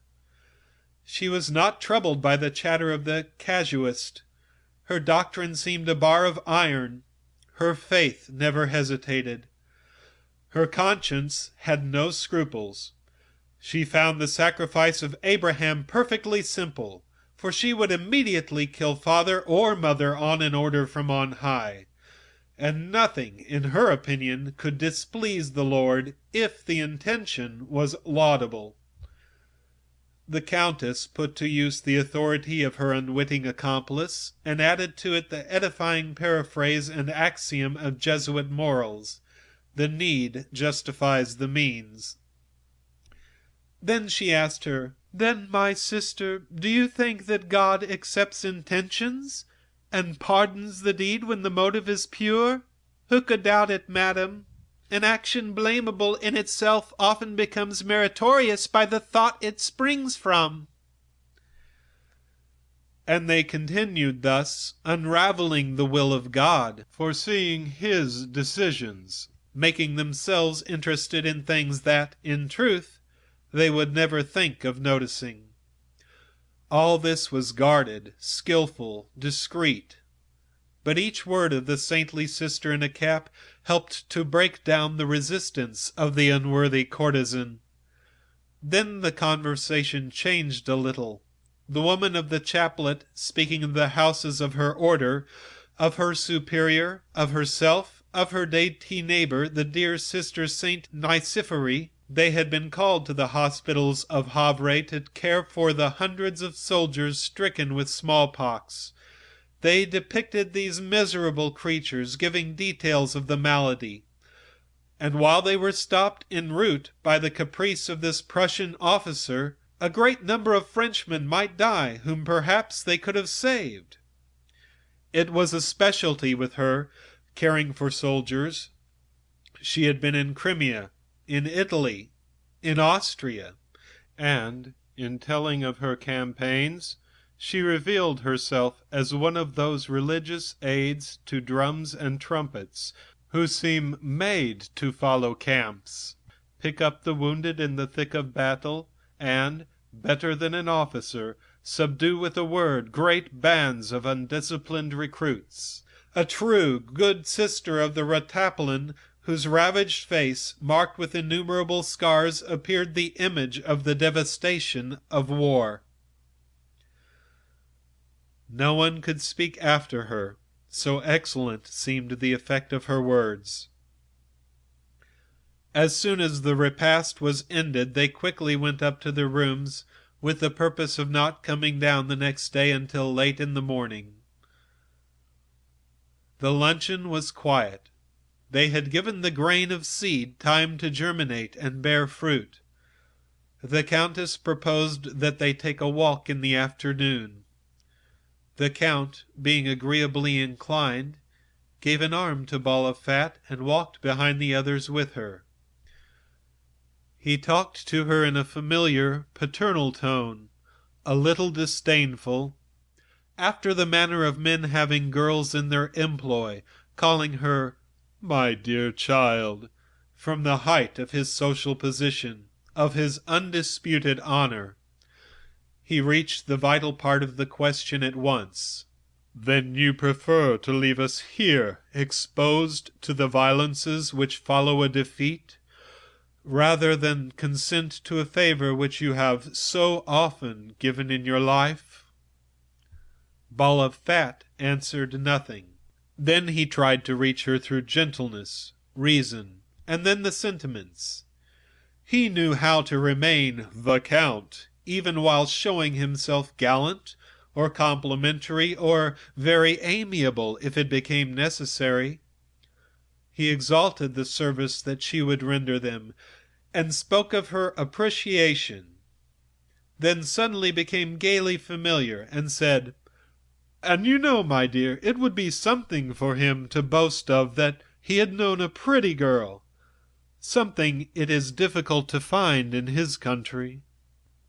She was not troubled by the chatter of the casuist. Her doctrine seemed a bar of iron. Her faith never hesitated. Her conscience had no scruples. She found the sacrifice of Abraham perfectly simple, for she would immediately kill father or mother on an order from on high. And nothing, in her opinion, could displease the Lord if the intention was laudable. The Countess put to use the authority of her unwitting accomplice, and added to it the edifying paraphrase and axiom of Jesuit morals, "The need justifies the means." Then she asked her, "Then, my sister, do you think that God accepts intentions, and pardons the deed when the motive is pure?" "Who could doubt it, madam? An action blamable in itself often becomes meritorious by the thought it springs from." And they continued thus, unraveling the will of God, foreseeing His decisions, making themselves interested in things that, in truth, they would never think of noticing. All this was guarded, skillful, discreet. But each word of the saintly sister in a cap helped to break down the resistance of the unworthy courtesan. Then the conversation changed a little. The woman of the chaplet, speaking of the houses of her order, of her superior, of herself, of her dainty neighbor, the dear sister Saint Nicephore. They had been called to the hospitals of Havre to care for the hundreds of soldiers stricken with smallpox. They depicted these miserable creatures, giving details of the malady. And while they were stopped en route by the caprice of this Prussian officer, a great number of Frenchmen might die whom perhaps they could have saved. It was a specialty with her, caring for soldiers. She had been in Crimea, in Italy, in Austria, and, in telling of her campaigns, she revealed herself as one of those religious aides to drums and trumpets who seem made to follow camps, pick up the wounded in the thick of battle, and, better than an officer, subdue with a word great bands of undisciplined recruits. A true, good sister of the Rataplin, whose ravaged face, marked with innumerable scars, appeared the image of the devastation of war. No one could speak after her, so excellent seemed the effect of her words. As soon as the repast was ended, they quickly went up to their rooms, with the purpose of not coming down the next day until late in the morning. The luncheon was quiet. They had given the grain of seed time to germinate and bear fruit. The Countess proposed that they take a walk in the afternoon. The Count, being agreeably inclined, gave an arm to Ball of Fat and walked behind the others with her. He talked to her in a familiar, paternal tone, a little disdainful, after the manner of men having girls in their employ, calling her "my dear child," from the height of his social position, of his undisputed honor. He reached the vital part of the question at once. "Then you prefer to leave us here, exposed to the violences which follow a defeat, rather than consent to a favor which you have so often given in your life?" Ball of Fat answered nothing. Then he tried to reach her through gentleness, reason, and then the sentiments. He knew how to remain the Count, even while showing himself gallant, or complimentary, or very amiable if it became necessary. He exalted the service that she would render them, and spoke of her appreciation, then suddenly became gaily familiar, and said, "And you know, my dear, it would be something for him to boast of that he had known a pretty girl, something it is difficult to find in his country."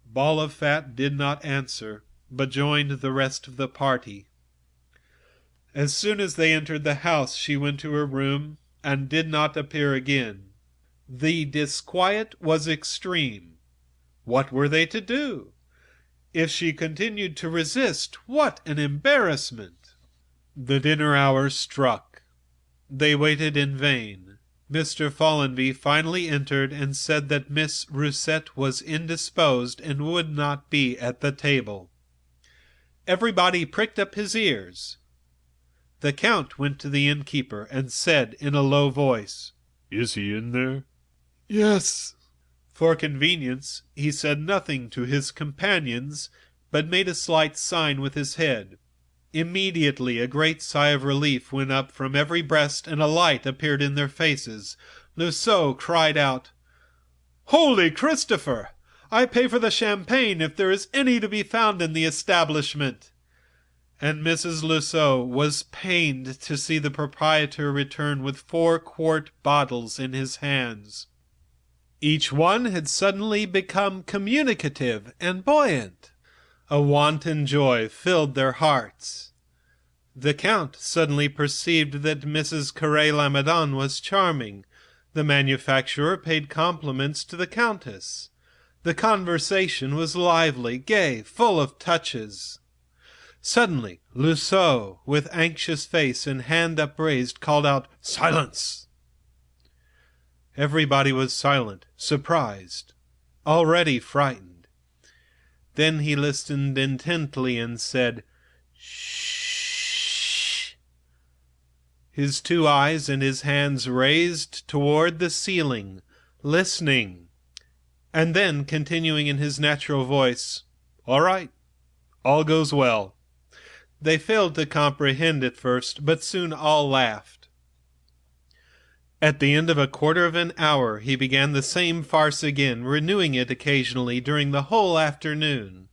Ball of Fat did not answer, but joined the rest of the party. As soon as they entered the house, she went to her room, and did not appear again. The disquiet was extreme. What were they to do? If she continued to resist, what an embarrassment! The dinner hour struck. They waited in vain. Mr. Follenby finally entered and said that Miss Roussette was indisposed and would not be at the table. Everybody pricked up his ears. The Count went to the innkeeper and said in a low voice, "Is he in there?" "Yes." For convenience, he said nothing to his companions, but made a slight sign with his head. Immediately a great sigh of relief went up from every breast, and a light appeared in their faces. Luceau cried out, "Holy Christopher! I pay for the champagne if there is any to be found in the establishment." And Mrs. Luceau was pained to see the proprietor return with 4-quart bottles in his hands. Each one had suddenly become communicative and buoyant. A wanton joy filled their hearts. The Count suddenly perceived that Mrs. Carré-Lamadon was charming. The manufacturer paid compliments to the Countess. The conversation was lively, gay, full of touches. Suddenly, Luceau, with anxious face and hand upraised, called out, "Silence!" Everybody was silent, surprised. already frightened. Then he listened intently and said, "Shh." His two eyes and his hands raised toward the ceiling, listening, and then continuing in his natural voice, "All right, all goes well." They failed to comprehend at first, but soon all laughed. At the end of a quarter of an hour he began the same farce again, renewing it occasionally during the whole afternoon.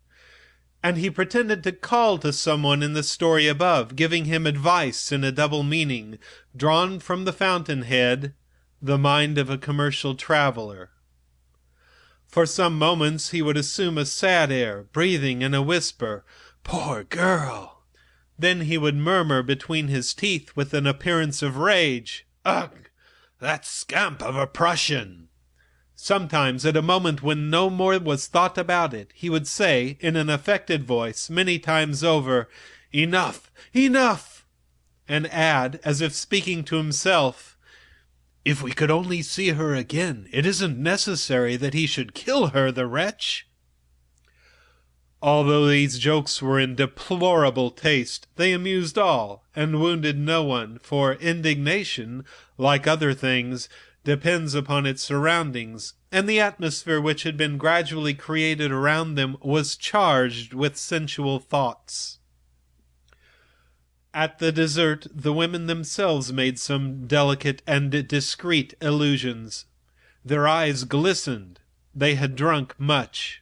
And he pretended to call to someone in the story above, giving him advice in a double meaning, drawn from the fountainhead, the mind of a commercial traveler. For some moments he would assume a sad air, breathing in a whisper, "Poor girl!" Then he would murmur between his teeth with an appearance of rage, "Ugh! That scamp of a Prussian!" Sometimes, at a moment when no more was thought about it, he would say, in an affected voice, many times over, "Enough! Enough!" and add, as if speaking to himself, "If we could only see her again, it isn't necessary that he should kill her, the wretch." Although these jokes were in deplorable taste, they amused all, and wounded no one, for indignation, like other things, depends upon its surroundings, and the atmosphere which had been gradually created around them was charged with sensual thoughts. At the dessert, the women themselves made some delicate and discreet allusions. Their eyes glistened. They had drunk much.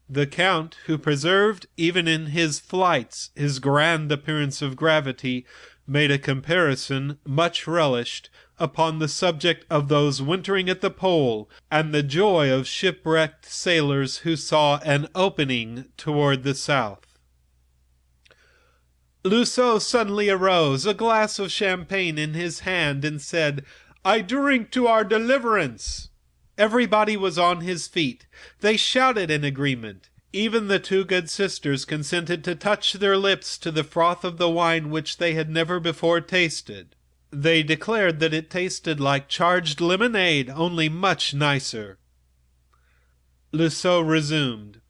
The Count, who preserved, even in his flights, his grand appearance of gravity, made a comparison, much relished, upon the subject of those wintering at the pole, and the joy of shipwrecked sailors who saw an opening toward the south. Loiseau suddenly arose, a glass of champagne in his hand, and said, "I drink to our deliverance." Everybody was on his feet. They shouted in agreement. Even the two good sisters consented to touch their lips to the froth of the wine which they had never before tasted. They declared that it tasted like charged lemonade, only much nicer. Loiseau resumed,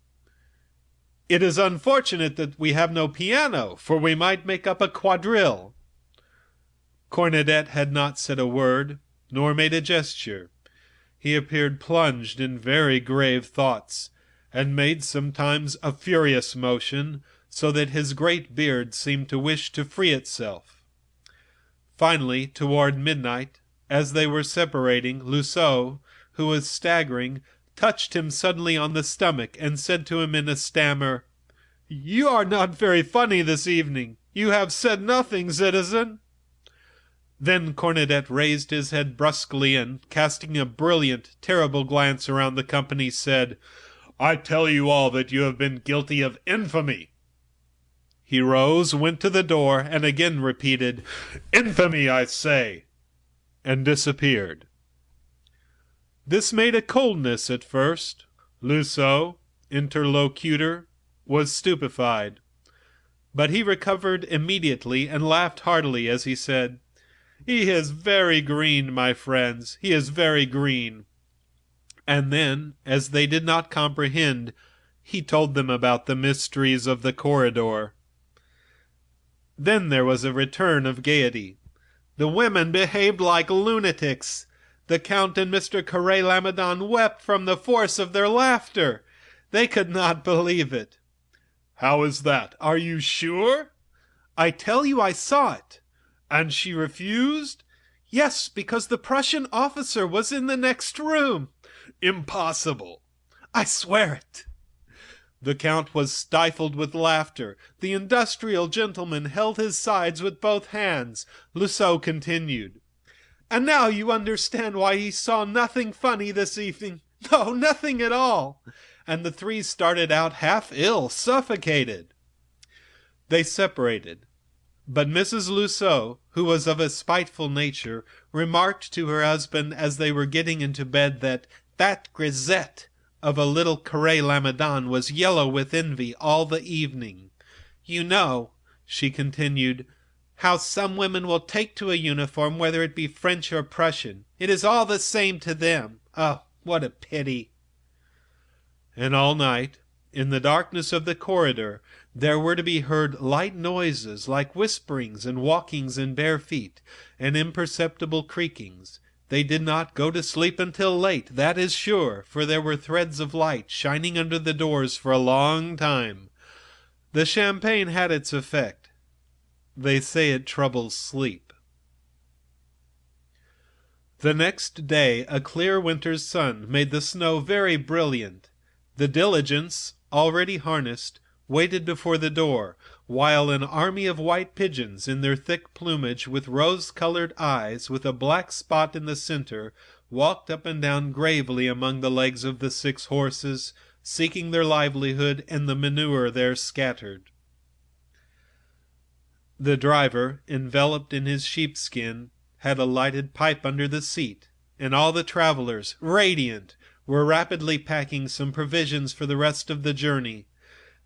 "It is unfortunate that we have no piano, for we might make up a quadrille." Cornadet had not said a word, nor made a gesture. He appeared plunged in very grave thoughts, and made sometimes a furious motion, so that his great beard seemed to wish to free itself. Finally, toward midnight, as they were separating, Loiseau, who was staggering, touched him suddenly on the stomach, and said to him in a stammer, "You are not very funny this evening. You have said nothing, citizen." Then Cornadet raised his head brusquely, and, casting a brilliant, terrible glance around the company, said, "I tell you all that you have been guilty of infamy." He rose, went to the door, and again repeated, "Infamy, I say," and disappeared. This made a coldness at first. Loiseau, interlocutor, was stupefied. But he recovered immediately and laughed heartily as he said, "He is very green, my friends, he is very green." And then, as they did not comprehend, he told them about the mysteries of the corridor. Then there was a return of gaiety. The women behaved like lunatics. The Count and Mr. Carré-Lamadon wept from the force of their laughter. They could not believe it. "How is that? Are you sure?" "I tell you I saw it." "And she refused?" "Yes, because the Prussian officer was in the next room." "Impossible." "I swear it." The Count was stifled with laughter. The industrial gentleman held his sides with both hands. Loiseau continued, "And now you understand why he saw nothing funny this evening. No, nothing at all." And the three started out half ill, suffocated. They separated. But Mrs. Loiseau, who was of a spiteful nature, remarked to her husband as they were getting into bed that grisette of a little Carré-Lamadon was yellow with envy all the evening. "You know," she continued, "how some women will take to a uniform, whether it be French or Prussian. It is all the same to them. Oh, what a pity!" And all night, in the darkness of the corridor, there were to be heard light noises like whisperings and walkings in bare feet, and imperceptible creakings. They did not go to sleep until late, that is sure, for there were threads of light shining under the doors for a long time. The champagne had its effect. They say it troubles sleep. The next day a clear winter's sun made the snow very brilliant. The diligence, already harnessed, waited before the door, while an army of white pigeons, in their thick plumage, with rose-colored eyes, with a black spot in the center, walked up and down gravely among the legs of the 6 horses, seeking their livelihood and the manure there scattered. The driver, enveloped in his sheepskin, had a lighted pipe under the seat, and all the travelers, radiant, were rapidly packing some provisions for the rest of the journey.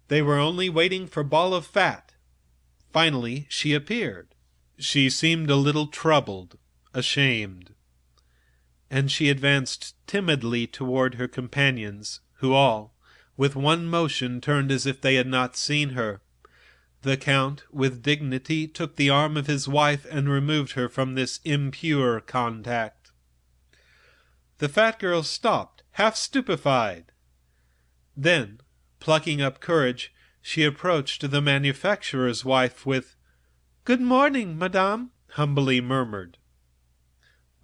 They were only waiting for Ball of Fat. Finally she appeared. She seemed a little troubled, ashamed, and she advanced timidly toward her companions, who all, with one motion, turned as if they had not seen her. The Count, with dignity, took the arm of his wife and removed her from this impure contact. The fat girl stopped, half stupefied. Then, plucking up courage, she approached the manufacturer's wife with, "Good morning, madame," humbly murmured.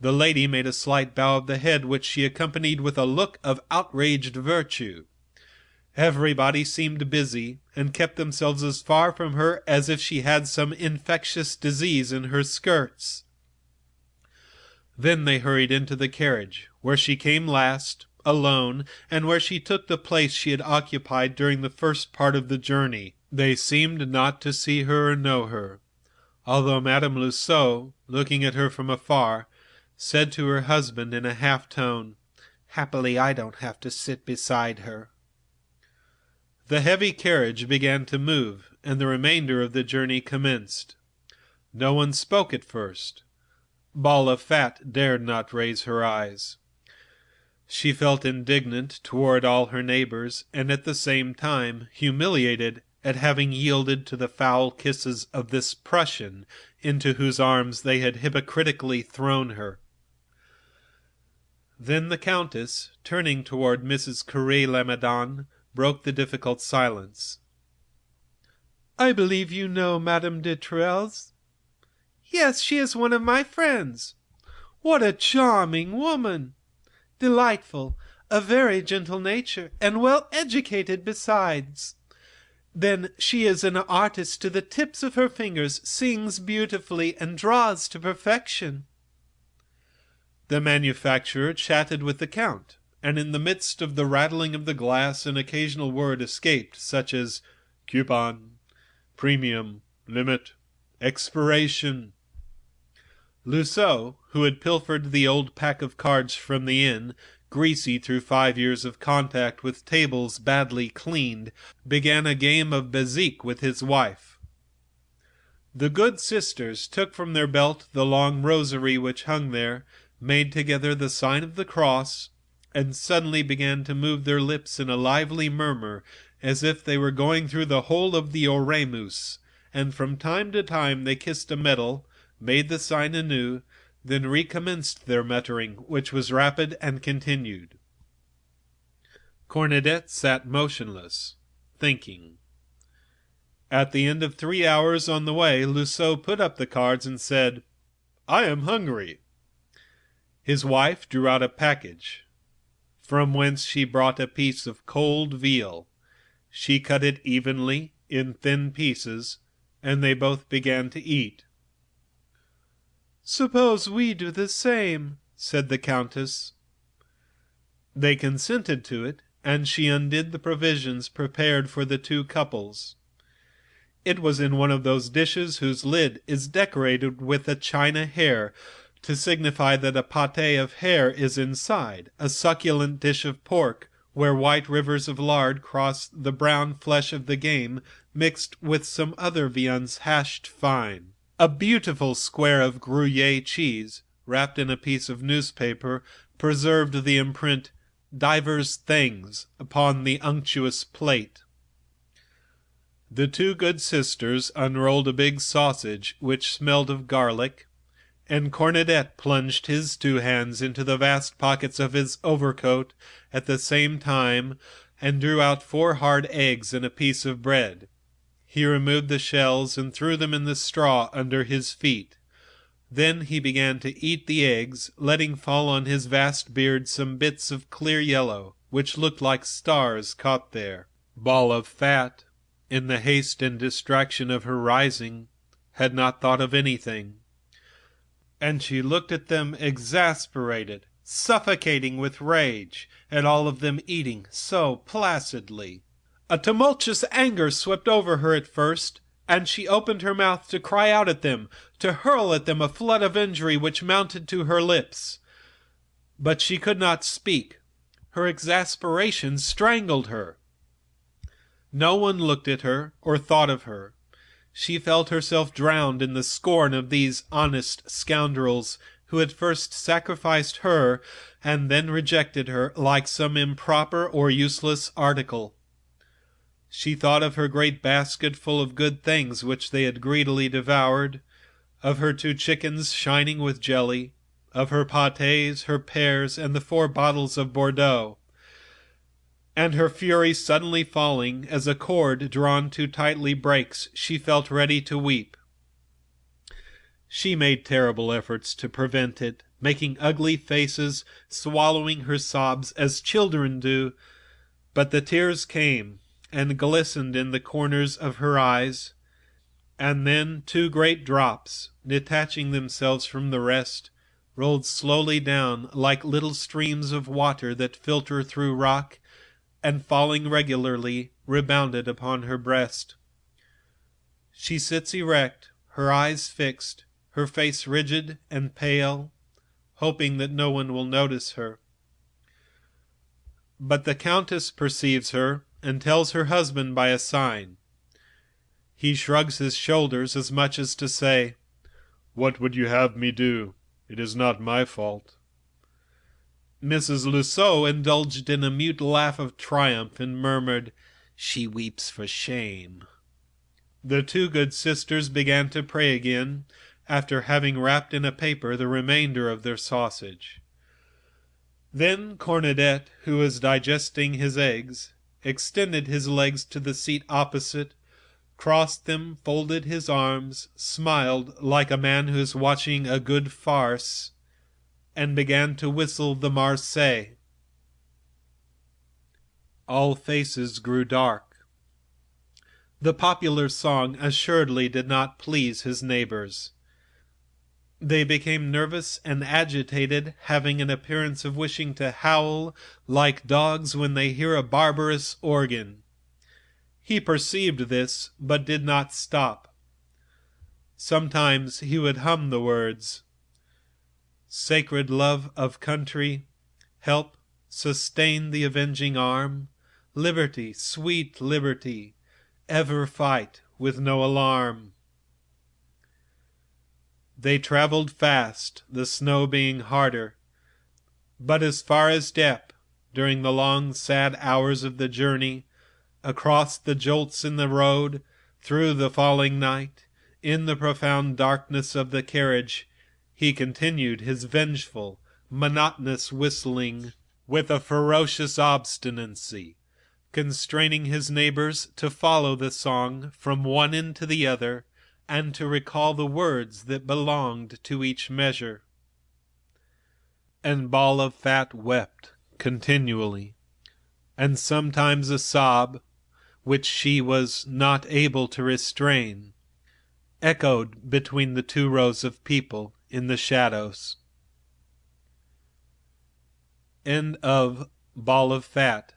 The lady made a slight bow of the head, which she accompanied with a look of outraged virtue. Everybody seemed busy, and kept themselves as far from her as if she had some infectious disease in her skirts. Then they hurried into the carriage, where she came last, alone, and where she took the place she had occupied during the first part of the journey. They seemed not to see her or know her, although Madame Loiseau, looking at her from afar, said to her husband in a half-tone, "Happily I don't have to sit beside her." The heavy carriage began to move, and the remainder of the journey commenced. No one spoke at first. Ball of Fat dared not raise her eyes. She felt indignant toward all her neighbors, and at the same time humiliated at having yielded to the foul kisses of this Prussian, into whose arms they had hypocritically thrown her. Then the Countess, turning toward Mrs. Curie-Lamadon, broke the difficult silence. "I believe you know Madame de Trelles?" "Yes, she is one of my friends." "What a charming woman!" "Delightful, a very gentle nature, and well educated besides." "Then she is an artist to the tips of her fingers, sings beautifully, and draws to perfection." The manufacturer chatted with the Count, and in the midst of the rattling of the glass an occasional word escaped, such as coupon, premium, limit, expiration. Loiseau, who had pilfered the old pack of cards from the inn, greasy through 5 years of contact with tables badly cleaned, began a game of bezique with his wife. The good sisters took from their belt the long rosary which hung there, made together the sign of the cross, and suddenly began to move their lips in a lively murmur, as if they were going through the whole of the Oremus, and from time to time they kissed a medal, made the sign anew, then recommenced their muttering, which was rapid and continued. Cornadette sat motionless, thinking. At the end of 3 hours on the way, Loiseau put up the cards and said, "I am hungry." His wife drew out a package, from whence she brought a piece of cold veal. She cut it evenly in thin pieces, and they both began to eat. "Suppose we do the same," said the Countess. They consented to it, and she undid the provisions prepared for the 2 couples. It was in one of those dishes whose lid is decorated with a china hare, to signify that a pâté of hare is inside, a succulent dish of pork, where white rivers of lard cross the brown flesh of the game, mixed with some other viands hashed fine. A beautiful square of Gruyère cheese, wrapped in a piece of newspaper, preserved the imprint divers things upon the unctuous plate. The two good sisters unrolled a big sausage which smelled of garlic, and Cornadette plunged his 2 hands into the vast pockets of his overcoat at the same time and drew out 4 hard eggs and a piece of bread. He removed the shells and threw them in the straw under his feet. Then he began to eat the eggs, letting fall on his vast beard some bits of clear yellow, which looked like stars caught there. Boule of Fat, in the haste and distraction of her rising, had not thought of anything, and she looked at them exasperated, suffocating with rage, at all of them eating so placidly. A tumultuous anger swept over her at first, and she opened her mouth to cry out at them, to hurl at them a flood of injury which mounted to her lips. But she could not speak. Her exasperation strangled her. No one looked at her or thought of her. She felt herself drowned in the scorn of these honest scoundrels who had first sacrificed her and then rejected her like some improper or useless article. She thought of her great basket full of good things which they had greedily devoured, of her 2 chickens shining with jelly, of her pâtés, her pears, and the 4 bottles of Bordeaux. And her fury suddenly falling, as a cord drawn too tightly breaks, she felt ready to weep. She made terrible efforts to prevent it, making ugly faces, swallowing her sobs as children do, but the tears came and glistened in the corners of her eyes, and then 2 great drops, detaching themselves from the rest, rolled slowly down like little streams of water that filter through rock, and falling regularly, rebounded upon her breast. She sits erect, her eyes fixed, her face rigid and pale, hoping that no one will notice her. But the Countess perceives her, and tells her husband by a sign. He shrugs his shoulders as much as to say, "What would you have me do? It is not my fault." Mrs. Luceau indulged in a mute laugh of triumph and murmured, "She weeps for shame." The 2 good sisters began to pray again, after having wrapped in a paper the remainder of their sausage. Then Cornadette, who was digesting his eggs, extended his legs to the seat opposite, crossed them, folded his arms, smiled like a man who is watching a good farce, and began to whistle the Marseillaise. All faces grew dark. The popular song assuredly did not please his neighbors. They became nervous and agitated, having an appearance of wishing to howl like dogs when they hear a barbarous organ. He perceived this, but did not stop. Sometimes he would hum the words, "Sacred love of country, help, sustain the avenging arm, liberty, sweet liberty, ever fight with no alarm." They traveled fast, the snow being harder, but as far as Dieppe, during the long sad hours of the journey, across the jolts in the road, through the falling night, in the profound darkness of the carriage, he continued his vengeful, monotonous whistling with a ferocious obstinacy, constraining his neighbors to follow the song from one end to the other, and to recall the words that belonged to each measure. And Boule of Fat wept continually, and sometimes a sob, which she was not able to restrain, echoed between the 2 rows of people in the shadows. End of Boule of Fat,